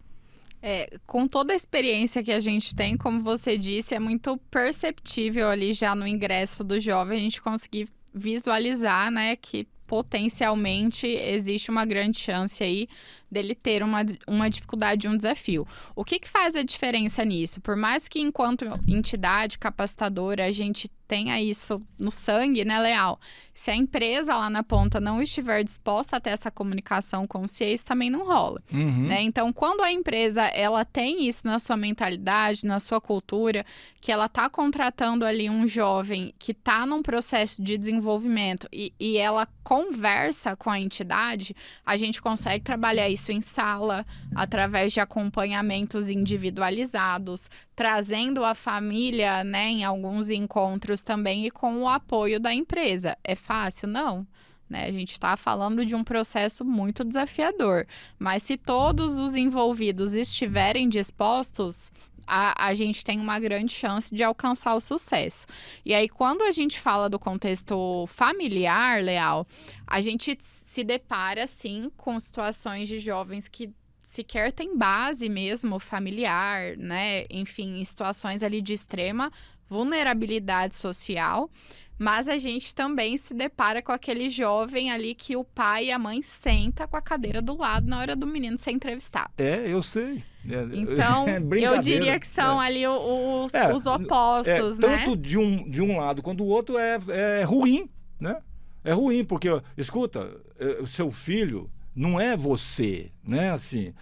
Com toda a experiência que a gente tem, como você disse, é muito perceptível ali já no ingresso do jovem a gente conseguir visualizar, né, que potencialmente existe uma grande chance aí dele ter uma dificuldade, um desafio. O que faz a diferença nisso? Por mais que enquanto entidade capacitadora a gente tenha isso no sangue, né, Leal? Se a empresa lá na ponta não estiver disposta a ter essa comunicação com o CIE, isso também não rola. Uhum. Né? Então, quando a empresa ela tem isso na sua mentalidade, na sua cultura, que ela está contratando ali um jovem que está num processo de desenvolvimento e ela conversa com a entidade, a gente consegue trabalhar isso em sala, através de acompanhamentos individualizados, trazendo a família, né, em alguns encontros também e com o apoio da empresa. É fácil? Não. Né? A gente está falando de um processo muito desafiador, mas se todos os envolvidos estiverem dispostos, a gente tem uma grande chance de alcançar o sucesso. E aí, quando a gente fala do contexto familiar, Leal, a gente se depara, sim, com situações de jovens que sequer têm base mesmo familiar, né? Enfim, em situações ali de extrema vulnerabilidade social. Mas a gente também se depara com aquele jovem ali que o pai e a mãe sentam com a cadeira do lado na hora do menino ser entrevistado. Eu sei. Então, eu diria que são ali os opostos, né? Tanto de um lado quanto do outro é ruim, né? É ruim, porque, escuta, o seu filho não é você, né? Assim,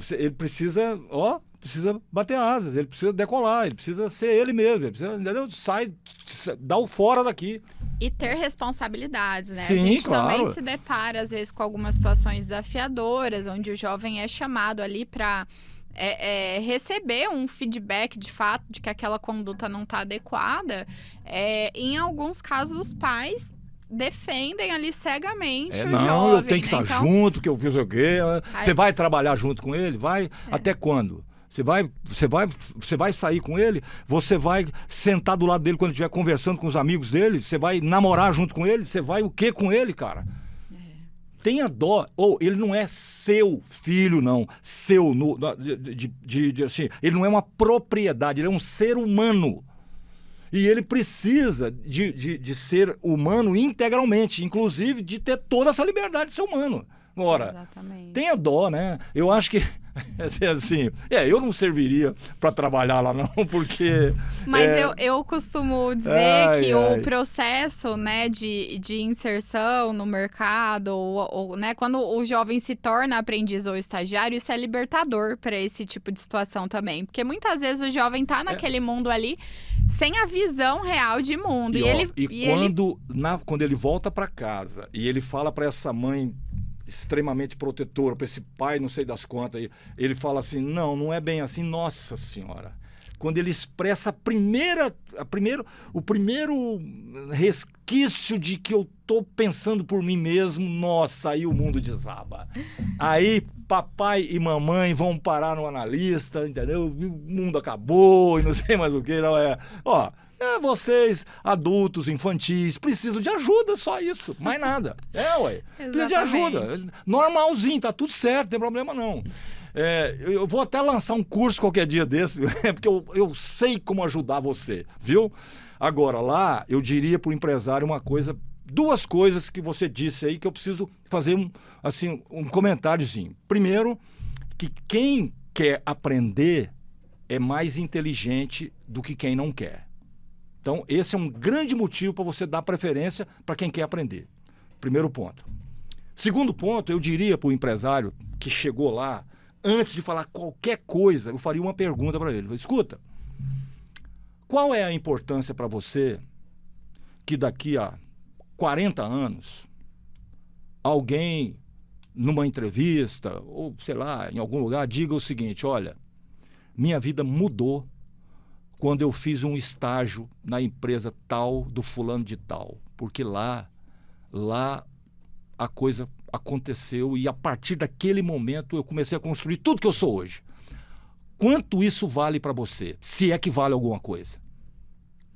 ele precisa bater asas, ele precisa decolar, ele precisa ser ele mesmo, ele precisa, entendeu? Dá o fora daqui. E ter responsabilidades, né? Sim, a gente claro. Também se depara, às vezes, com algumas situações desafiadoras, onde o jovem é chamado ali para receber um feedback, de fato, de que aquela conduta não está adequada. Em alguns casos, os pais defendem ali cegamente o jovem. Eu tenho que estar junto, que eu fiz o quê? Você vai trabalhar junto com ele? Vai? Até quando? Você vai sair com ele? Você vai sentar do lado dele quando estiver conversando com os amigos dele? Você vai namorar junto com ele? Você vai o quê com ele, cara? Tenha dó. Ele não é seu filho, não. Seu, assim, ele não é uma propriedade, ele é um ser humano. E ele precisa de ser humano integralmente, inclusive de ter toda essa liberdade de ser humano. Ora, exatamente. Tenha dó, né? Eu acho que, assim, eu não serviria para trabalhar lá não, porque... Mas eu costumo dizer que o processo, né, de inserção no mercado, ou, né, quando o jovem se torna aprendiz ou estagiário, isso é libertador para esse tipo de situação também. Porque muitas vezes o jovem tá naquele mundo ali sem a visão real de mundo. Quando ele volta para casa e ele fala para essa mãe extremamente protetora, para esse pai, não sei das quantas, ele fala assim, não é bem assim, nossa senhora. Quando ele expressa o primeiro resquício de que eu tô pensando por mim mesmo, nossa, aí o mundo desaba. Aí papai e mamãe vão parar no analista, entendeu? O mundo acabou e não sei mais o que. Não é. Vocês, adultos, infantis, precisam de ajuda, só isso, mais nada. Ué, precisa de ajuda. Normalzinho, tá tudo certo, não tem problema não. Eu vou até lançar um curso qualquer dia desse, porque eu sei como ajudar você, viu? Agora, lá, eu diria para o empresário duas coisas que você disse aí que eu preciso fazer um comentáriozinho. Primeiro, que quem quer aprender é mais inteligente do que quem não quer. Então, esse é um grande motivo para você dar preferência para quem quer aprender. Primeiro ponto. Segundo ponto, eu diria para o empresário que chegou lá, antes de falar qualquer coisa, eu faria uma pergunta para ele. Escuta, qual é a importância para você que daqui a 40 anos alguém, numa entrevista, ou sei lá, em algum lugar, diga o seguinte, olha, minha vida mudou quando eu fiz um estágio na empresa tal, do fulano de tal, porque lá a coisa aconteceu e a partir daquele momento eu comecei a construir tudo que eu sou hoje. Quanto isso vale para você? Se é que vale alguma coisa.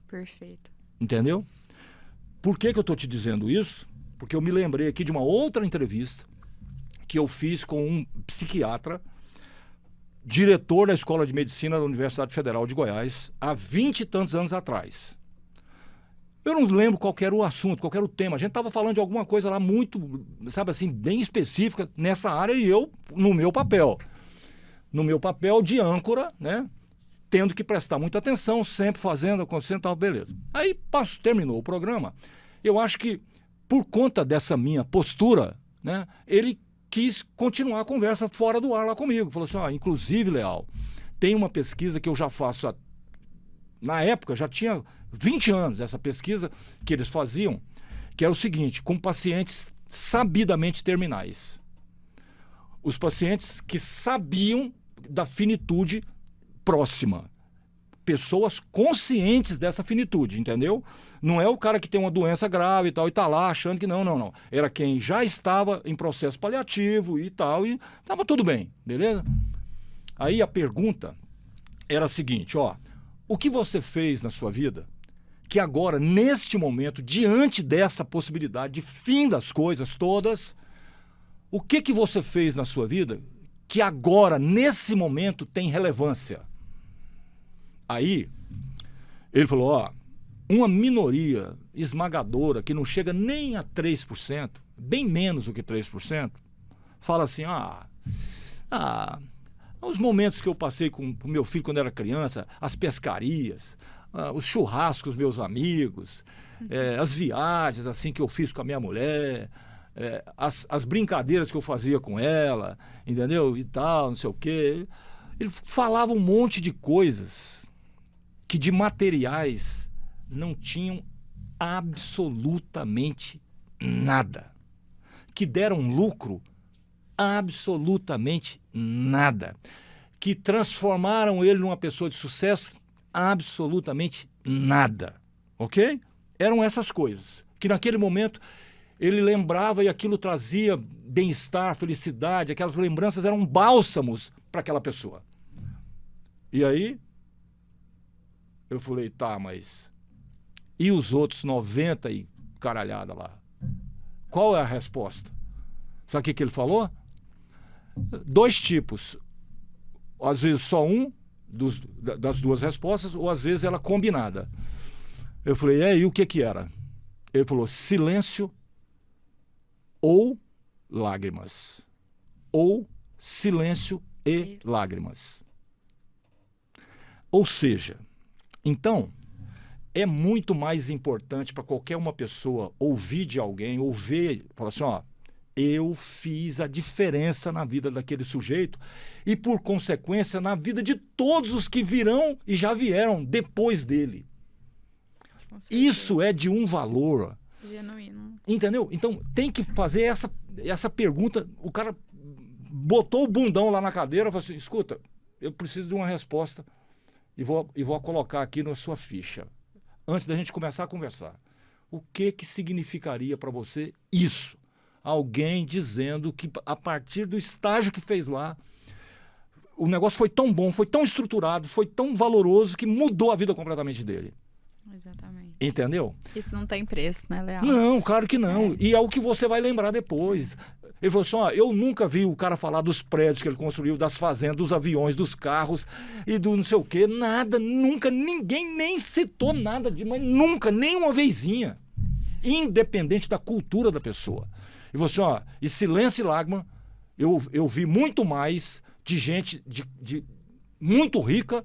Perfeito. Entendeu? Por que eu estou te dizendo isso? Porque eu me lembrei aqui de uma outra entrevista que eu fiz com um psiquiatra, diretor da Escola de Medicina da Universidade Federal de Goiás, há 20 e tantos anos atrás. Eu não lembro qual era o assunto, qual era o tema. A gente estava falando de alguma coisa lá muito, sabe assim, bem específica nessa área e eu, no meu papel de âncora, né, tendo que prestar muita atenção, sempre fazendo, acontecendo, tal, beleza. Aí terminou o programa. Eu acho que, por conta dessa minha postura, né, ele quis continuar a conversa fora do ar lá comigo. Falou assim, inclusive, Leal, tem uma pesquisa que eu já faço, na época, já tinha 20 anos, essa pesquisa que eles faziam, que era o seguinte, com pacientes sabidamente terminais. Os pacientes que sabiam da finitude próxima. Pessoas conscientes dessa finitude, entendeu? Não é o cara que tem uma doença grave e tal, e tá lá achando que não. Era quem já estava em processo paliativo e tal, e estava tudo bem, beleza? Aí a pergunta era a seguinte, o que você fez na sua vida que agora, neste momento, diante dessa possibilidade de fim das coisas todas, o que você fez na sua vida que agora, nesse momento, tem relevância? Aí, ele falou, uma minoria esmagadora, que não chega nem a 3%, bem menos do que 3%, fala assim, os momentos que eu passei com o meu filho quando era criança, as pescarias, os churrascos com meus amigos, as viagens assim que eu fiz com a minha mulher, as brincadeiras que eu fazia com ela, entendeu? E tal, não sei o quê. Ele falava um monte de coisas que de materiais não tinham absolutamente nada, que deram lucro absolutamente nada, que transformaram ele numa pessoa de sucesso absolutamente nada, ok? Eram essas coisas, que naquele momento ele lembrava e aquilo trazia bem-estar, felicidade, aquelas lembranças eram bálsamos para aquela pessoa. E aí, eu falei, mas e os outros 90 e caralhada lá? Qual é a resposta? Sabe o que ele falou? 2 tipos. Às vezes só das 2 respostas, ou às vezes ela combinada. Eu falei, e o que era? Ele falou, silêncio ou lágrimas. Ou silêncio e lágrimas. Ou seja, então, é muito mais importante para qualquer uma pessoa ouvir de alguém, ou ver, falar assim, eu fiz a diferença na vida daquele sujeito e, por consequência, na vida de todos os que virão e já vieram depois dele. Isso é de um valor genuíno. Entendeu? Então tem que fazer essa pergunta, o cara botou o bundão lá na cadeira e falou assim, escuta, eu preciso de uma resposta e vou colocar aqui na sua ficha, antes da gente começar a conversar. O que significaria para você isso? Alguém dizendo que a partir do estágio que fez lá, o negócio foi tão bom, foi tão estruturado, foi tão valoroso que mudou a vida completamente dele. Exatamente. Entendeu? Isso não tem preço, né, Leal? Não, claro que não. E é o que você vai lembrar depois. Ele falou assim, ó, eu nunca vi o cara falar dos prédios que ele construiu, das fazendas, dos aviões, dos carros e do não sei o quê. Nada, nunca, ninguém nem citou nada de, mas nunca, nem uma vezinha. Independente da cultura da pessoa. E você, ó, e silêncio e lágrima, eu vi muito mais de gente muito rica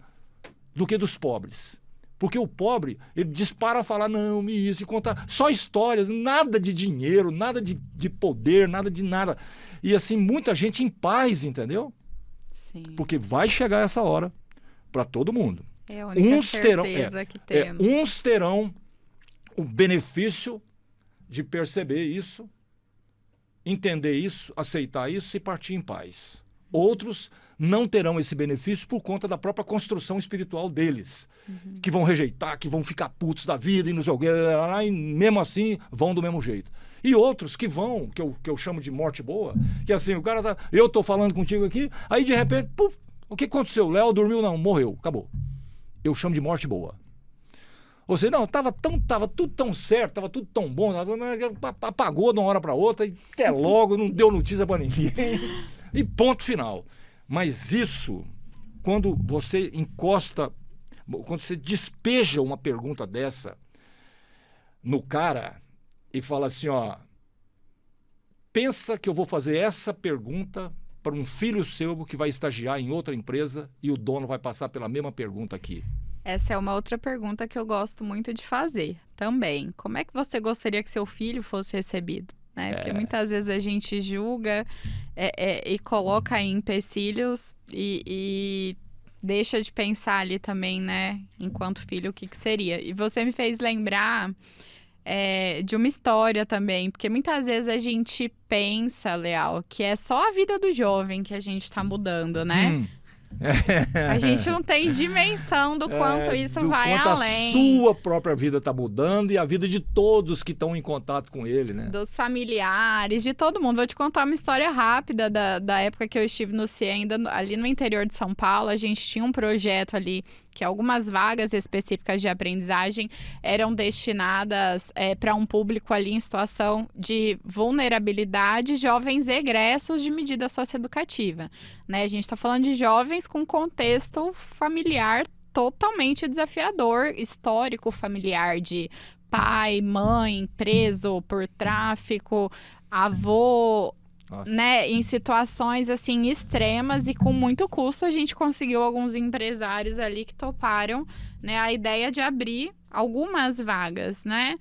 do que dos pobres. Porque o pobre, ele dispara a falar, não, isso, e contar só histórias, nada de dinheiro, nada de poder, nada de nada. E assim, muita gente em paz, entendeu? Sim. Porque vai chegar essa hora para todo mundo. É a única certeza que temos. Uns terão o benefício de perceber isso, entender isso, aceitar isso e partir em paz. Outros não terão esse benefício por conta da própria construção espiritual deles, que vão rejeitar, que vão ficar putos da vida e não sei o quê, e mesmo assim vão do mesmo jeito. E outros que vão, que eu chamo de morte boa, que assim, o cara tá, eu tô falando contigo aqui, aí de repente, puf, o que aconteceu? O Léo dormiu? Não, morreu, acabou. Eu chamo de morte boa. Ou seja, não, tava tudo tão certo, tava tudo tão bom, apagou de uma hora para outra, e até logo, não deu notícia para ninguém, e ponto final. Mas isso, quando você encosta, quando você despeja uma pergunta dessa no cara e fala assim, ó, pensa que eu vou fazer essa pergunta para um filho seu que vai estagiar em outra empresa e o dono vai passar pela mesma pergunta aqui. Essa é uma outra pergunta que eu gosto muito de fazer também. Como é que você gostaria que seu filho fosse recebido? Né? Porque muitas vezes a gente julga e coloca em empecilhos e deixa de pensar ali também, né? Enquanto filho, o que seria. E você me fez lembrar de uma história também, porque muitas vezes a gente pensa, Leal, que é só a vida do jovem que a gente está mudando, né? A gente não tem dimensão do quanto isso vai além. A sua própria vida está mudando e a vida de todos que estão em contato com ele, né? Dos familiares, de todo mundo. Vou te contar uma história rápida da época que eu estive no CIE, ainda ali no interior de São Paulo. A gente tinha um projeto ali que algumas vagas específicas de aprendizagem eram destinadas para um público ali em situação de vulnerabilidade, jovens egressos de medida socioeducativa. Né? A gente está falando de jovens com contexto familiar totalmente desafiador, histórico familiar de pai, mãe, preso por tráfico, avô... Né, em situações assim extremas e com muito custo a gente conseguiu alguns empresários ali que toparam, né, a ideia de abrir algumas vagas, né,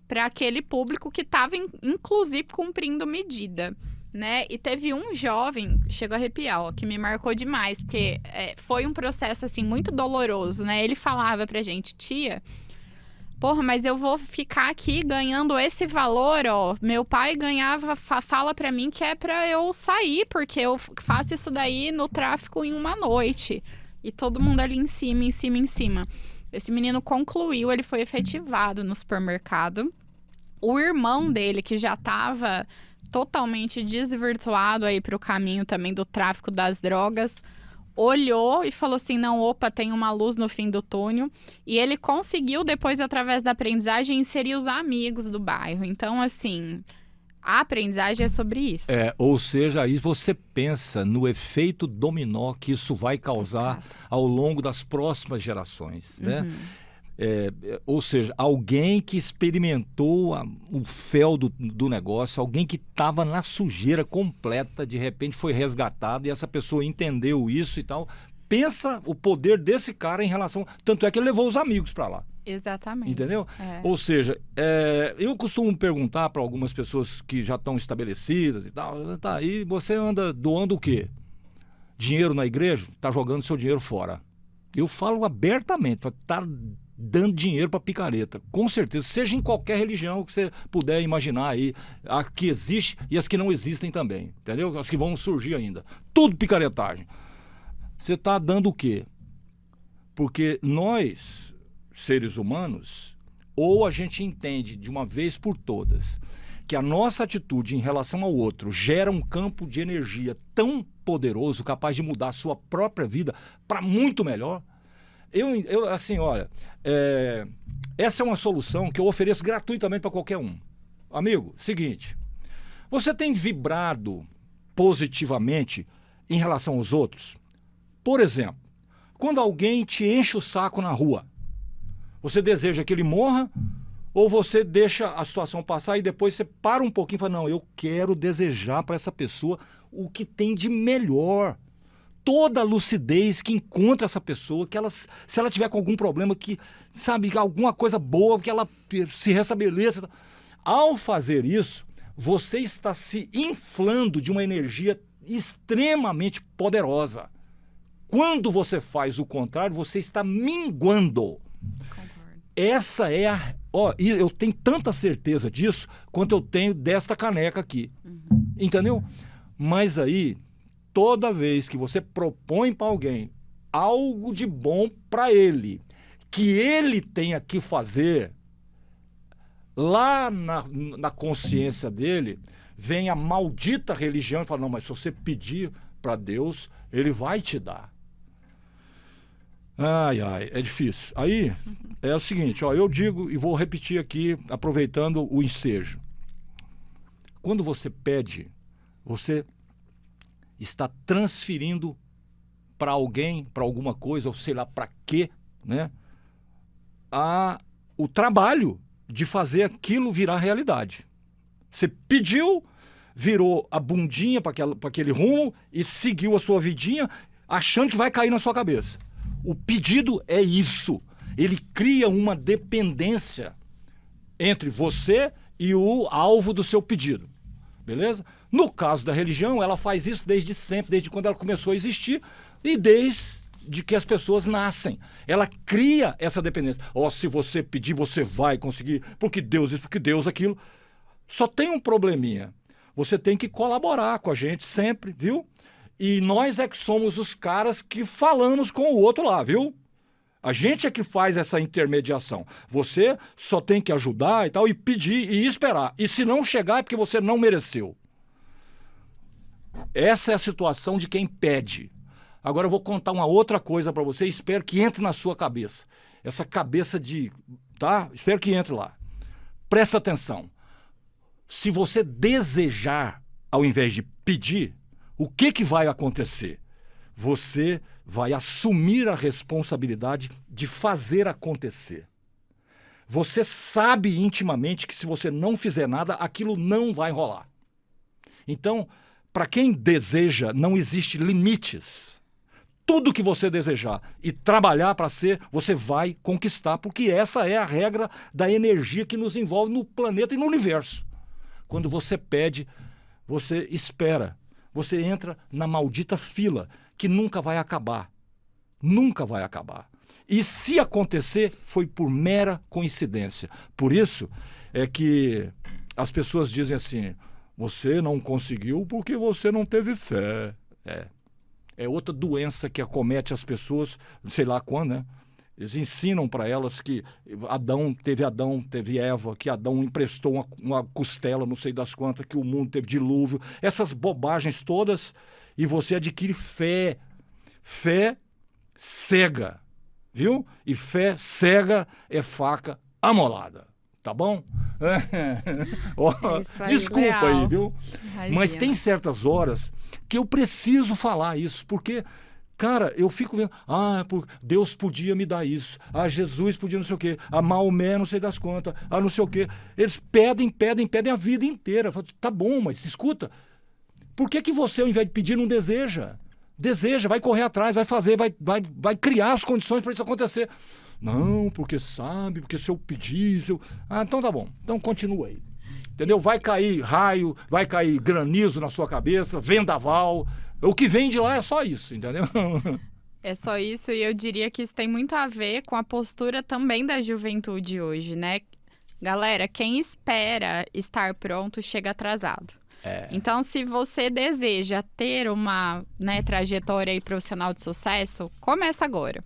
para aquele público que estava inclusive cumprindo medida, né, e teve um jovem, chego a arrepiar, ó, que me marcou demais, porque foi um processo assim muito doloroso, né, ele falava pra gente, tia, porra, mas eu vou ficar aqui ganhando esse valor, ó. Meu pai ganhava, fala pra mim que é pra eu sair, porque eu faço isso daí no tráfico em uma noite. E todo mundo ali em cima, em cima, em cima. Esse menino concluiu, ele foi efetivado no supermercado. O irmão dele, que já tava totalmente desvirtuado aí pro caminho também do tráfico das drogas, olhou e falou assim, não, opa, tem uma luz no fim do túnel. E ele conseguiu, depois, através da aprendizagem, inserir os amigos do bairro. Então, assim, a aprendizagem é sobre isso. Ou seja, aí você pensa no efeito dominó que isso vai causar ao longo das próximas gerações, né? Ou seja, alguém que experimentou o fel do negócio, alguém que estava na sujeira completa, de repente foi resgatado e essa pessoa entendeu isso e tal. Pensa o poder desse cara em relação... Tanto é que ele levou os amigos para lá. Exatamente. Entendeu? Ou seja, eu costumo perguntar para algumas pessoas que já estão estabelecidas e tal, tá, e você anda doando o quê? Dinheiro na igreja? Está jogando seu dinheiro fora. Eu falo abertamente, tá dando dinheiro para picareta. Com certeza, seja em qualquer religião que você puder imaginar aí, a que existe e as que não existem também, entendeu? As que vão surgir ainda. Tudo picaretagem. Você está dando o quê? Porque nós, seres humanos, ou a gente entende de uma vez por todas que a nossa atitude em relação ao outro gera um campo de energia tão poderoso, capaz de mudar a sua própria vida para muito melhor. Eu assim, olha, essa é uma solução que eu ofereço gratuitamente para qualquer um. Amigo, seguinte, você tem vibrado positivamente em relação aos outros? Por exemplo, quando alguém te enche o saco na rua, você deseja que ele morra ou você deixa a situação passar e depois você para um pouquinho e fala, não, eu quero desejar para essa pessoa o que tem de melhor. Toda a lucidez que encontra essa pessoa, que ela, se ela tiver com algum problema, que sabe, alguma coisa boa, que ela se restabeleça. Ao fazer isso, você está se inflando de uma energia extremamente poderosa. Quando você faz o contrário, você está minguando. Concordo. Essa é a... e eu tenho tanta certeza disso quanto eu tenho desta caneca aqui. Entendeu? Mas aí, toda vez que você propõe para alguém algo de bom para ele, que ele tenha que fazer, lá na consciência dele, vem a maldita religião e fala, não, mas se você pedir para Deus, ele vai te dar. Ai, é difícil. Aí é o seguinte, eu digo e vou repetir aqui, aproveitando o ensejo. Quando você pede, você está transferindo para alguém, para alguma coisa, ou sei lá para quê, né? O trabalho de fazer aquilo virar realidade. Você pediu, virou a bundinha para aquele rumo e seguiu a sua vidinha achando que vai cair na sua cabeça. O pedido é isso. Ele cria uma dependência entre você e o alvo do seu pedido. Beleza? No caso da religião, ela faz isso desde sempre, desde quando ela começou a existir e desde que as pessoas nascem. Ela cria essa dependência. Se você pedir, você vai conseguir, porque Deus isso, porque Deus aquilo. Só tem um probleminha. Você tem que colaborar com a gente sempre, viu? E nós é que somos os caras que falamos com o outro lá, viu? A gente é que faz essa intermediação. Você só tem que ajudar e tal, e pedir e esperar. E se não chegar é porque você não mereceu. Essa é a situação de quem pede. Agora eu vou contar uma outra coisa para você, espero que entre na sua cabeça. Essa cabeça tá? Espero que entre lá. Presta atenção. Se você desejar, ao invés de pedir, o que vai acontecer? Você vai assumir a responsabilidade de fazer acontecer. Você sabe intimamente que se você não fizer nada, aquilo não vai rolar. Então, para quem deseja, não existe limites. Tudo que você desejar e trabalhar para ser, você vai conquistar, porque essa é a regra da energia que nos envolve no planeta e no universo. Quando você pede, você espera. Você entra na maldita fila, que nunca vai acabar. Nunca vai acabar. E se acontecer, foi por mera coincidência. Por isso é que as pessoas dizem assim, você não conseguiu porque você não teve fé. É outra doença que acomete as pessoas, sei lá quando, né? Eles ensinam para elas que Adão, teve Eva, que Adão emprestou uma costela, não sei das quantas, que o mundo teve dilúvio. Essas bobagens todas, e você adquire fé. Fé cega, viu? E fé cega é faca amolada, tá bom? Desculpa leal. Aí, viu? Imagina. Mas tem certas horas que eu preciso falar isso, porque... Cara, eu fico vendo, Deus podia me dar isso, Jesus podia não sei o quê, Maomé não sei das quantas, não sei o quê. Eles pedem a vida inteira. Eu falo, tá bom, mas escuta, por que você, ao invés de pedir, não deseja? Deseja, vai correr atrás, vai fazer, vai criar as condições para isso acontecer. Não, porque se eu pedir... então tá bom, então continua aí. Entendeu? Vai cair raio, vai cair granizo na sua cabeça, vendaval... O que vem de lá é só isso, entendeu? É só isso, e eu diria que isso tem muito a ver com a postura também da juventude hoje, né? Galera, quem espera estar pronto chega atrasado. Então, se você deseja ter uma, né, trajetória aí profissional de sucesso, começa agora.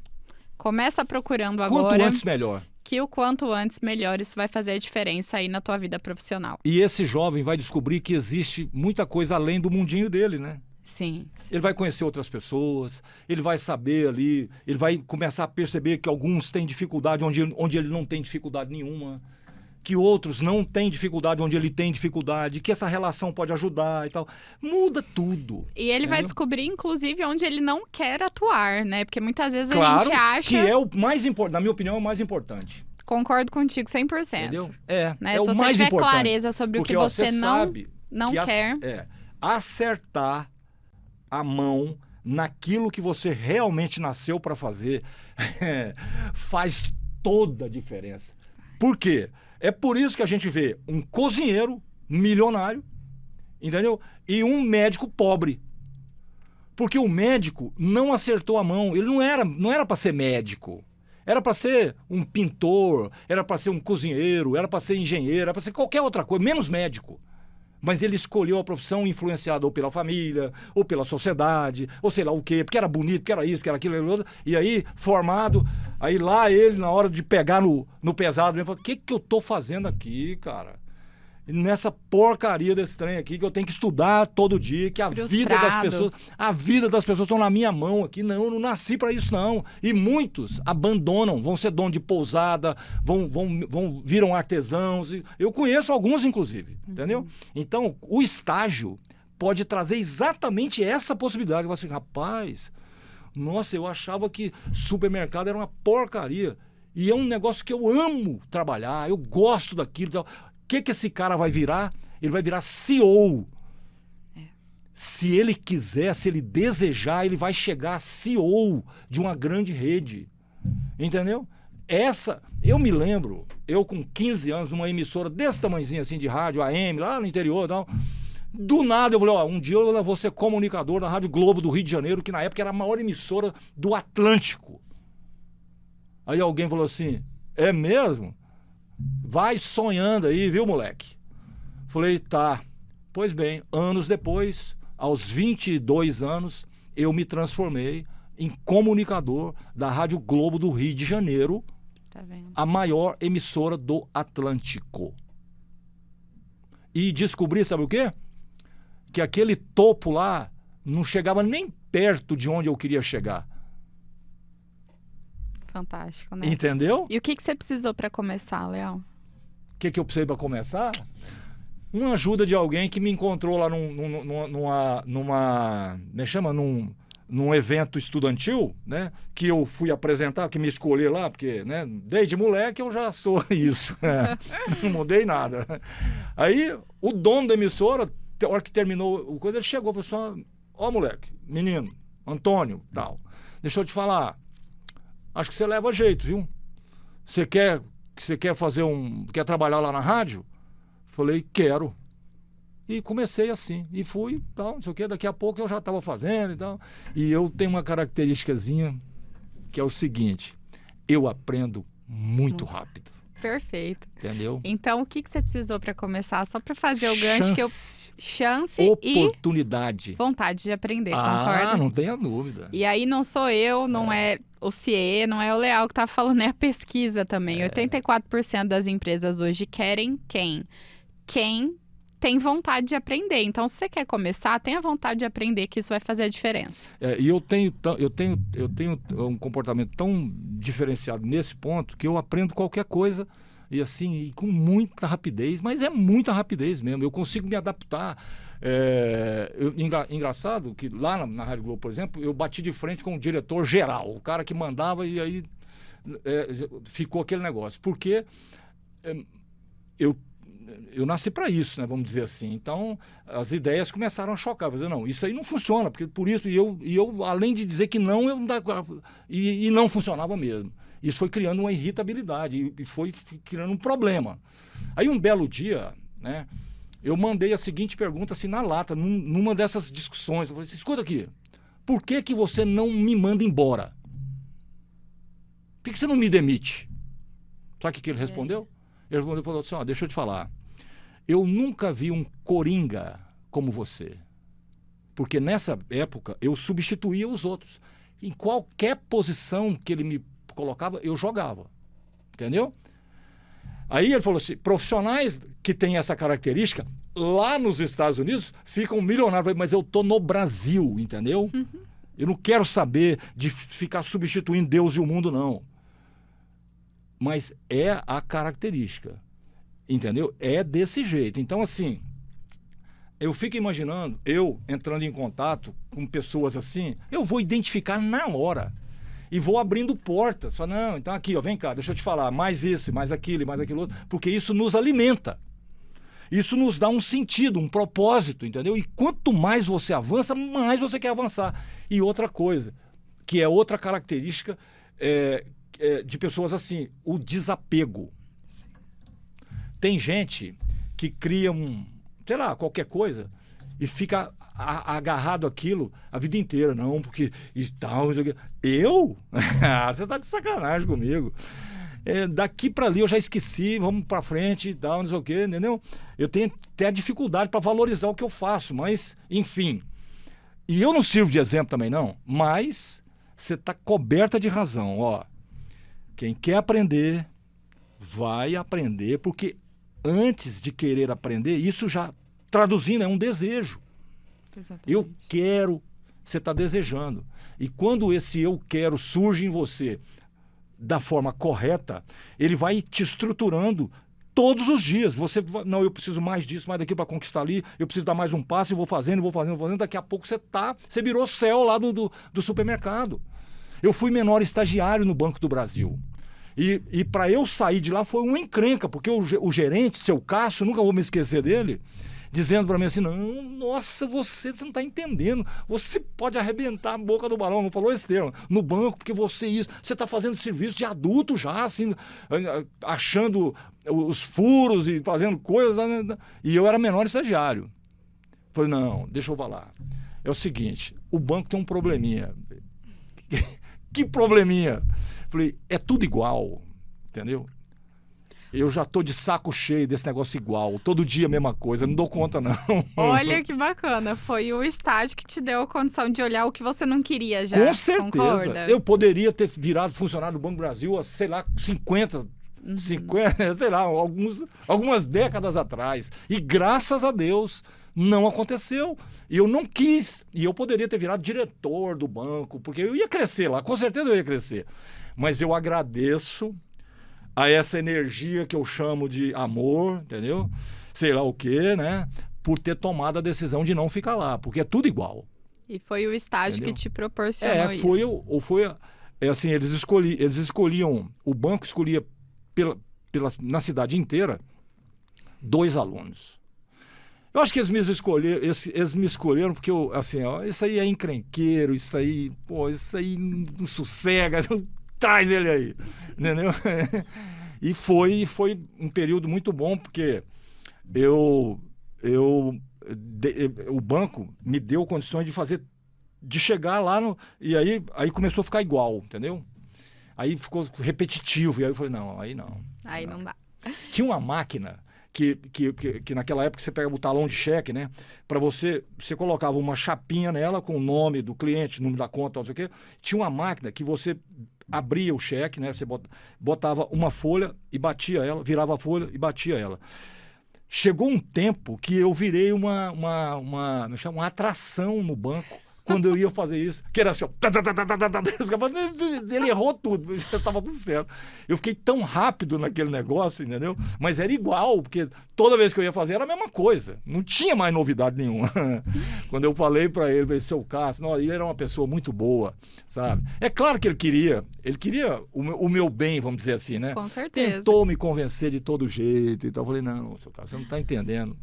Começa procurando agora. Quanto antes, melhor. Que o quanto antes, melhor. Isso vai fazer a diferença aí na tua vida profissional. E esse jovem vai descobrir que existe muita coisa além do mundinho dele, né? Sim. Ele vai conhecer outras pessoas, ele vai saber ali, ele vai começar a perceber que alguns têm dificuldade onde ele não tem dificuldade nenhuma, que outros não têm dificuldade onde ele tem dificuldade, que essa relação pode ajudar e tal. Muda tudo. E ele vai descobrir, inclusive, onde ele não quer atuar, né? Porque muitas vezes Claro, a gente acha... que é o mais importante, na minha opinião, é o mais importante. Concordo contigo 100%. Entendeu? Né? É Se o você mais tiver importante. clareza sobre Porque, o que você sabe não que quer... acertar a mão naquilo que você realmente nasceu para fazer faz toda a diferença. Por quê? É por isso que a gente vê um cozinheiro milionário, entendeu? E um médico pobre. Porque o médico não acertou a mão. Ele não era para ser médico. Era para ser um pintor, era para ser um cozinheiro, era para ser engenheiro, era para ser qualquer outra coisa, menos médico. Mas ele escolheu a profissão influenciada ou pela família, ou pela sociedade, ou sei lá o quê, porque era bonito, porque era isso, porque era aquilo, e aí, formado, aí lá ele, na hora de pegar no pesado, ele falou, o que eu tô fazendo aqui, cara? Nessa porcaria desse trem aqui, que eu tenho que estudar todo dia, que a vida das pessoas estão na minha mão aqui. Não, eu não nasci para isso, não. E muitos abandonam, vão ser dono de pousada, viram artesãos. Eu conheço alguns, inclusive, entendeu? Então, o estágio pode trazer exatamente essa possibilidade. Você, rapaz, nossa, eu achava que supermercado era uma porcaria. E é um negócio que eu amo trabalhar, eu gosto daquilo e tal. O que esse cara vai virar? Ele vai virar CEO. Se ele quiser, se ele desejar, ele vai chegar a CEO de uma grande rede. Entendeu? Eu me lembro, eu com 15 anos, numa emissora desse tamanhozinho assim de rádio, AM, lá no interior e tal. Do nada eu falei, um dia eu vou ser comunicador da Rádio Globo do Rio de Janeiro, que na época era a maior emissora do Atlântico. Aí alguém falou assim, é mesmo? Vai sonhando aí, viu, moleque? Falei, tá. Pois bem, anos depois, aos 22 anos, eu me transformei em comunicador da Rádio Globo do Rio de Janeiro, Tá vendo? a maior emissora do Atlântico. E descobri, sabe o quê? Que aquele topo lá não chegava nem perto de onde eu queria chegar. Fantástico, né? Entendeu? E o que você precisou para começar, Leão? O que eu precisei para começar? Uma ajuda de alguém que me encontrou lá num evento estudantil, né? Que eu fui apresentar, que me escolhi lá, porque, né? Desde moleque eu já sou isso. Não mudei nada. Aí, o dono da emissora, na hora que terminou o coisa, ele chegou e falou assim, ó, moleque, menino, Antônio, tal. Deixa eu te falar, acho que você leva jeito, viu? Você quer quer trabalhar lá na rádio? Falei, quero. E comecei assim, e fui, tal, não sei o quê, daqui a pouco eu já estava fazendo e tal. E eu tenho uma característicazinha que é o seguinte, eu aprendo muito rápido. Perfeito. Entendeu? Então, o que você precisou para começar? Só para fazer o gancho que eu... Chance oportunidade. E vontade de aprender, concorda? Não tenha dúvida. E aí não sou eu, não é o CIE, não é o Leal que tá falando, é a pesquisa também. 84% das empresas hoje querem quem? Quem tem vontade de aprender. Então, se você quer começar, tenha vontade de aprender, que isso vai fazer a diferença. E eu tenho um comportamento tão diferenciado nesse ponto que eu aprendo qualquer coisa e assim, e com muita rapidez, mas é muita rapidez mesmo. Eu consigo me adaptar. Engraçado que lá na Rádio Globo, por exemplo, eu bati de frente com o diretor geral, o cara que mandava, e aí ficou aquele negócio. Porque eu nasci para isso, né, vamos dizer assim. Então, as ideias começaram a chocar. Eu dizer, não, isso aí não funciona, porque por isso, e eu além de dizer que não, e não funcionava mesmo. Isso foi criando uma irritabilidade e foi criando um problema. Aí, um belo dia, né, eu mandei a seguinte pergunta assim na lata, numa dessas discussões. Eu falei assim, escuta aqui, por que você não me manda embora? Por que você não me demite? Sabe o que ele respondeu? Ele falou assim, ó, deixa eu te falar. Eu nunca vi um coringa como você. Porque nessa época eu substituía os outros. Em qualquer posição que ele me colocava, eu jogava. Entendeu? Aí ele falou assim, profissionais que têm essa característica, lá nos Estados Unidos, ficam milionários. Mas eu tô no Brasil, entendeu? Eu não quero saber de ficar substituindo Deus e o mundo, não. Mas é a característica, entendeu? É desse jeito. Então, assim, eu fico imaginando, eu entrando em contato com pessoas assim, eu vou identificar na hora e vou abrindo portas. Falo, não, então aqui, ó, vem cá, deixa eu te falar, mais isso, mais aquilo, mais aquilo outro, porque isso nos alimenta. Isso nos dá um sentido, um propósito, entendeu? E quanto mais você avança, mais você quer avançar. E outra coisa, que é outra característica de pessoas assim, o desapego. Sim. Tem gente que cria sei lá, qualquer coisa e fica agarrado àquilo a vida inteira, não, porque e tal. Eu? Você tá de sacanagem comigo. Daqui para ali eu já esqueci, vamos para frente e tal, não sei o quê, entendeu? Eu tenho até dificuldade para valorizar o que eu faço, mas, enfim. E eu não sirvo de exemplo também, não, mas você tá coberta de razão, ó. Quem quer aprender, vai aprender, porque antes de querer aprender, isso já, traduzindo, é um desejo. Exatamente. Eu quero, você está desejando. E quando esse eu quero surge em você da forma correta, ele vai te estruturando todos os dias. Você vai, não, eu preciso mais disso, mais daquilo para conquistar ali, eu preciso dar mais um passo e vou fazendo, daqui a pouco você virou céu lá do supermercado. Eu fui menor estagiário no Banco do Brasil. E para eu sair de lá foi uma encrenca, porque o gerente, seu Cássio, nunca vou me esquecer dele, dizendo para mim assim, não, nossa, você não está entendendo, você pode arrebentar a boca do balão, não falou esse termo, no banco, porque você está fazendo serviço de adulto já, assim, achando os furos e fazendo coisas, e eu era menor estagiário. Falei, não, deixa eu falar. É o seguinte, o banco tem um probleminha. Que probleminha? Falei, é tudo igual, entendeu? Eu já tô de saco cheio desse negócio igual. Todo dia a mesma coisa, não dou conta, não. Olha que bacana. Foi o estágio que te deu a condição de olhar o que você não queria já. Com certeza. Concorda? Eu poderia ter virado funcionário do Banco do Brasil há, sei lá, 50, sei lá, algumas décadas atrás. E graças a Deus não aconteceu. E eu não quis. E eu poderia ter virado diretor do banco, porque eu ia crescer lá, com certeza eu ia crescer. Mas eu agradeço a essa energia que eu chamo de amor, entendeu? Sei lá o quê, né? Por ter tomado a decisão de não ficar lá, porque é tudo igual. E foi o estágio, entendeu? Que te proporcionou isso. Assim, eles escolhiam, o banco escolhia na cidade inteira 2 alunos. Eu acho que eles me escolheram porque isso aí é encrenqueiro, isso aí não sossega, traz ele aí, entendeu? E foi um período muito bom, porque o banco me deu condições de chegar lá e aí começou a ficar igual, entendeu? Aí ficou repetitivo, e aí eu falei, não, aí não. Aí não dá. Tinha uma máquina que naquela época você pegava o talão de cheque, né? Para você colocava uma chapinha nela com o nome do cliente, número da conta, não sei o quê. Tinha uma máquina que você abria o cheque, né? Você botava uma folha e batia ela, virava a folha e batia ela. Chegou um tempo que eu virei uma atração no banco quando eu ia fazer isso, que era assim, ó, ele errou tudo, já estava tudo certo. Eu fiquei tão rápido naquele negócio, entendeu? Mas era igual, porque toda vez que eu ia fazer era a mesma coisa, não tinha mais novidade nenhuma. Quando eu falei para ele, seu Cássio, ele era uma pessoa muito boa, sabe? É claro que ele queria o meu bem, vamos dizer assim, né? Com certeza. Tentou me convencer de todo jeito, então eu falei, não, seu Cássio, você não está entendendo.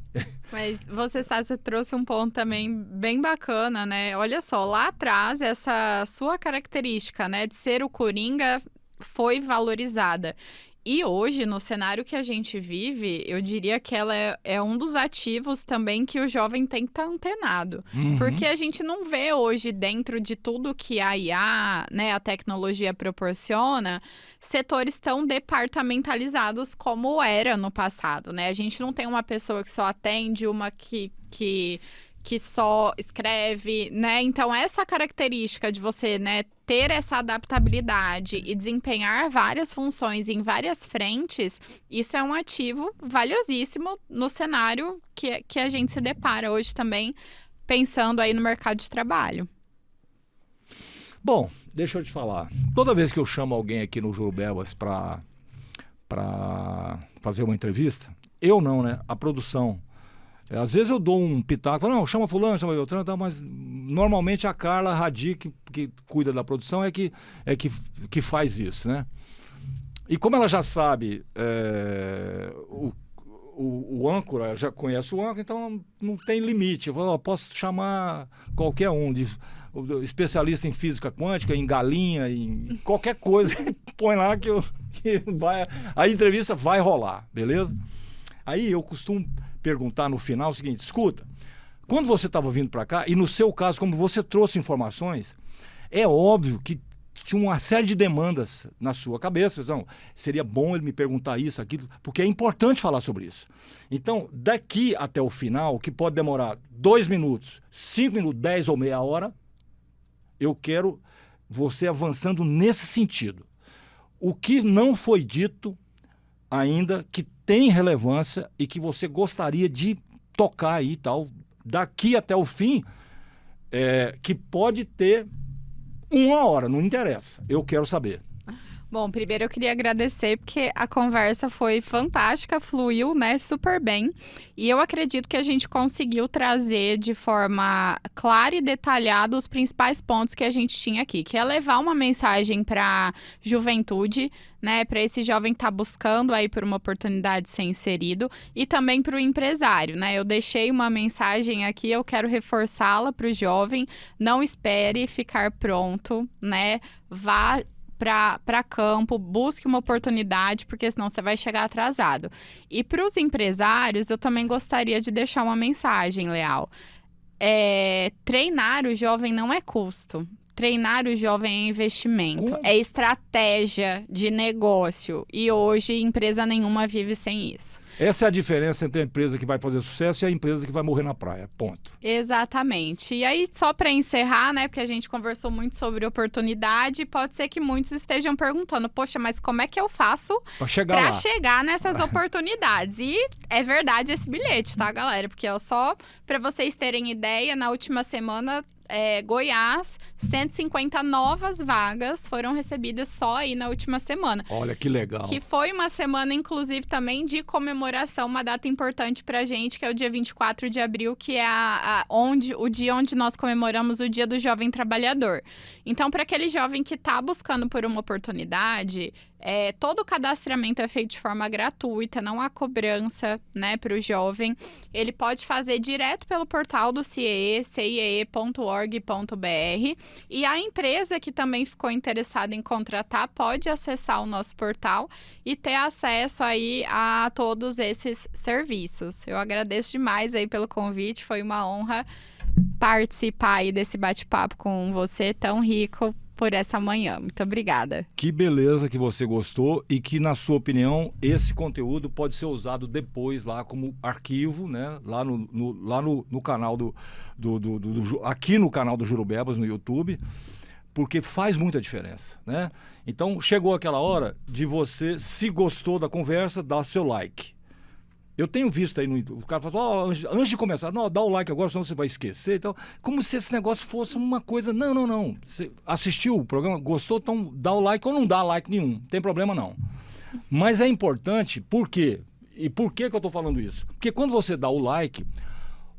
Mas você sabe, você trouxe um ponto também bem bacana, né? Olha só, lá atrás, essa sua característica, né, de ser o Coringa foi valorizada. E hoje, no cenário que a gente vive, eu diria que ela é um dos ativos também que o jovem tem que estar antenado. Porque a gente não vê hoje, dentro de tudo que a IA, né, a tecnologia proporciona, setores tão departamentalizados como era no passado, né? A gente não tem uma pessoa que só atende, uma que só escreve, né? Então, essa característica de você, né, ter essa adaptabilidade e desempenhar várias funções em várias frentes, isso é um ativo valiosíssimo no cenário que a gente se depara hoje também, pensando aí no mercado de trabalho. Bom, deixa eu te falar. Toda vez que eu chamo alguém aqui no Jurubebas para fazer uma entrevista, eu não, né? A produção. Às vezes eu dou um pitaco, falo, não, chama fulano, chama Beltrano, tá, mas normalmente a Carla Radi, que cuida da produção, é que faz isso, né? E como ela já sabe, o âncora, já conhece o âncora, então não tem limite. Eu falo, posso chamar qualquer um, especialista em física quântica, em galinha, em qualquer coisa, põe lá que a entrevista vai rolar, beleza? Aí eu costumo perguntar no final o seguinte, escuta, quando você estava vindo para cá, e no seu caso, como você trouxe informações, é óbvio que tinha uma série de demandas na sua cabeça, então, seria bom ele me perguntar isso, aquilo, porque é importante falar sobre isso. Então, daqui até o final, que pode demorar 2 minutos, 5 minutos, 10 ou meia hora, eu quero você avançando nesse sentido. O que não foi dito ainda, que tem relevância e que você gostaria de tocar aí e tal, daqui até o fim, que pode ter 1 hora, não interessa. Eu quero saber. Bom, primeiro eu queria agradecer porque a conversa foi fantástica, fluiu, né, super bem. E eu acredito que a gente conseguiu trazer de forma clara e detalhada os principais pontos que a gente tinha aqui, que é levar uma mensagem para juventude, né, para esse jovem que está buscando aí por uma oportunidade de ser inserido, e também para o empresário, né? Eu deixei uma mensagem aqui, eu quero reforçá-la para o jovem, não espere ficar pronto, né? Vá para campo, busque uma oportunidade, porque senão você vai chegar atrasado. E para os empresários, eu também gostaria de deixar uma mensagem, Leal. Treinar o jovem não é custo. Treinar o jovem é investimento, é estratégia de negócio. E hoje, empresa nenhuma vive sem isso. Essa é a diferença entre a empresa que vai fazer sucesso e a empresa que vai morrer na praia. Ponto. Exatamente. E aí, só para encerrar, né, porque a gente conversou muito sobre oportunidade, pode ser que muitos estejam perguntando, poxa, mas como é que eu faço para chegar nessas oportunidades? E é verdade esse bilhete, tá, galera? Porque só para vocês terem ideia, na última semana, Goiás, 150 novas vagas foram recebidas só aí na última semana. Olha que legal. Que foi uma semana, inclusive, também de comemoração, uma data importante pra gente, que é o dia 24 de abril, que é o dia onde nós comemoramos o Dia do Jovem Trabalhador. Então, para aquele jovem que está buscando por uma oportunidade, todo o cadastramento é feito de forma gratuita, não há cobrança, né, para o jovem. Ele pode fazer direto pelo portal do CIEE, ciee.org.br, e a empresa que também ficou interessada em contratar pode acessar o nosso portal e ter acesso aí a todos esses serviços. Eu agradeço demais aí pelo convite, foi uma honra participar aí desse bate-papo com você tão rico por essa manhã. Muito obrigada. Que beleza que você gostou e que, na sua opinião, esse conteúdo pode ser usado depois lá como arquivo, né? Lá no canal aqui no canal do Jurubebas, no YouTube, porque faz muita diferença, né? Então, chegou aquela hora de você, se gostou da conversa, dar seu like. Eu tenho visto aí, o cara fala, antes de começar, não, dá o like agora, senão você vai esquecer e tal. Como se esse negócio fosse uma coisa, não. Você assistiu o programa, gostou, então dá o like ou não dá like nenhum, não tem problema não. Mas é importante, por quê? E por que eu estou falando isso? Porque quando você dá o like,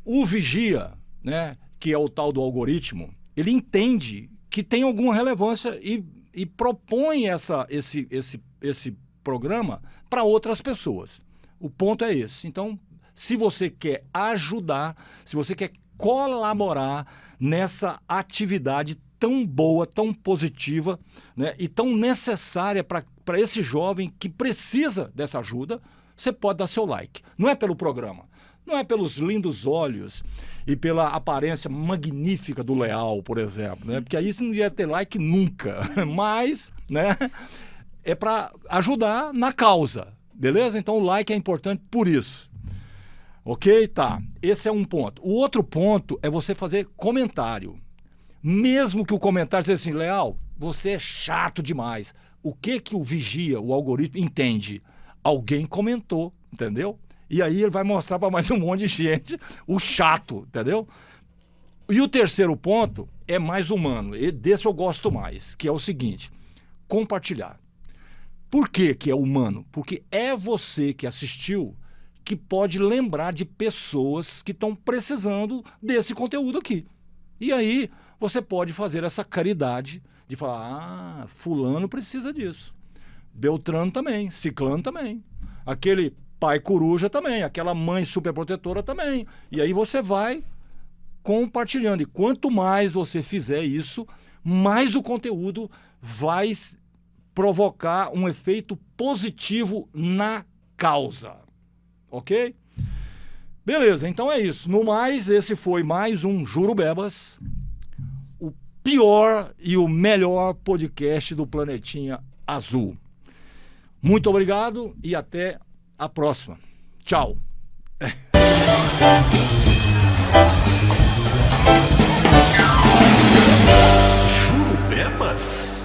o vigia, né, que é o tal do algoritmo, ele entende que tem alguma relevância e propõe esse programa para outras pessoas. O ponto é esse. Então, se você quer ajudar, se você quer colaborar nessa atividade tão boa, tão positiva, né, e tão necessária para para esse jovem que precisa dessa ajuda, você pode dar seu like. Não é pelo programa, não é pelos lindos olhos e pela aparência magnífica do Leal, por exemplo, né? Porque aí você não ia ter like nunca. Mas, né, é para ajudar na causa, beleza? Então o like é importante por isso. Ok? Tá. Esse é um ponto. O outro ponto é você fazer comentário. Mesmo que o comentário seja assim, Leal, você é chato demais. O que o vigia, o algoritmo, entende? Alguém comentou, entendeu? E aí ele vai mostrar para mais um monte de gente o chato, entendeu? E o terceiro ponto é mais humano. E desse eu gosto mais, que é o seguinte, compartilhar. Por que é humano? Porque é você que assistiu que pode lembrar de pessoas que estão precisando desse conteúdo aqui. E aí você pode fazer essa caridade de falar, fulano precisa disso. Beltrano também, ciclano também. Aquele pai coruja também, aquela mãe superprotetora também. E aí você vai compartilhando. E quanto mais você fizer isso, mais o conteúdo vai provocar um efeito positivo na causa. Ok? Beleza, então é isso. No mais, esse foi mais um Jurubebas, o pior e o melhor podcast do Planetinha Azul. Muito obrigado e até a próxima. Tchau. Jurubebas.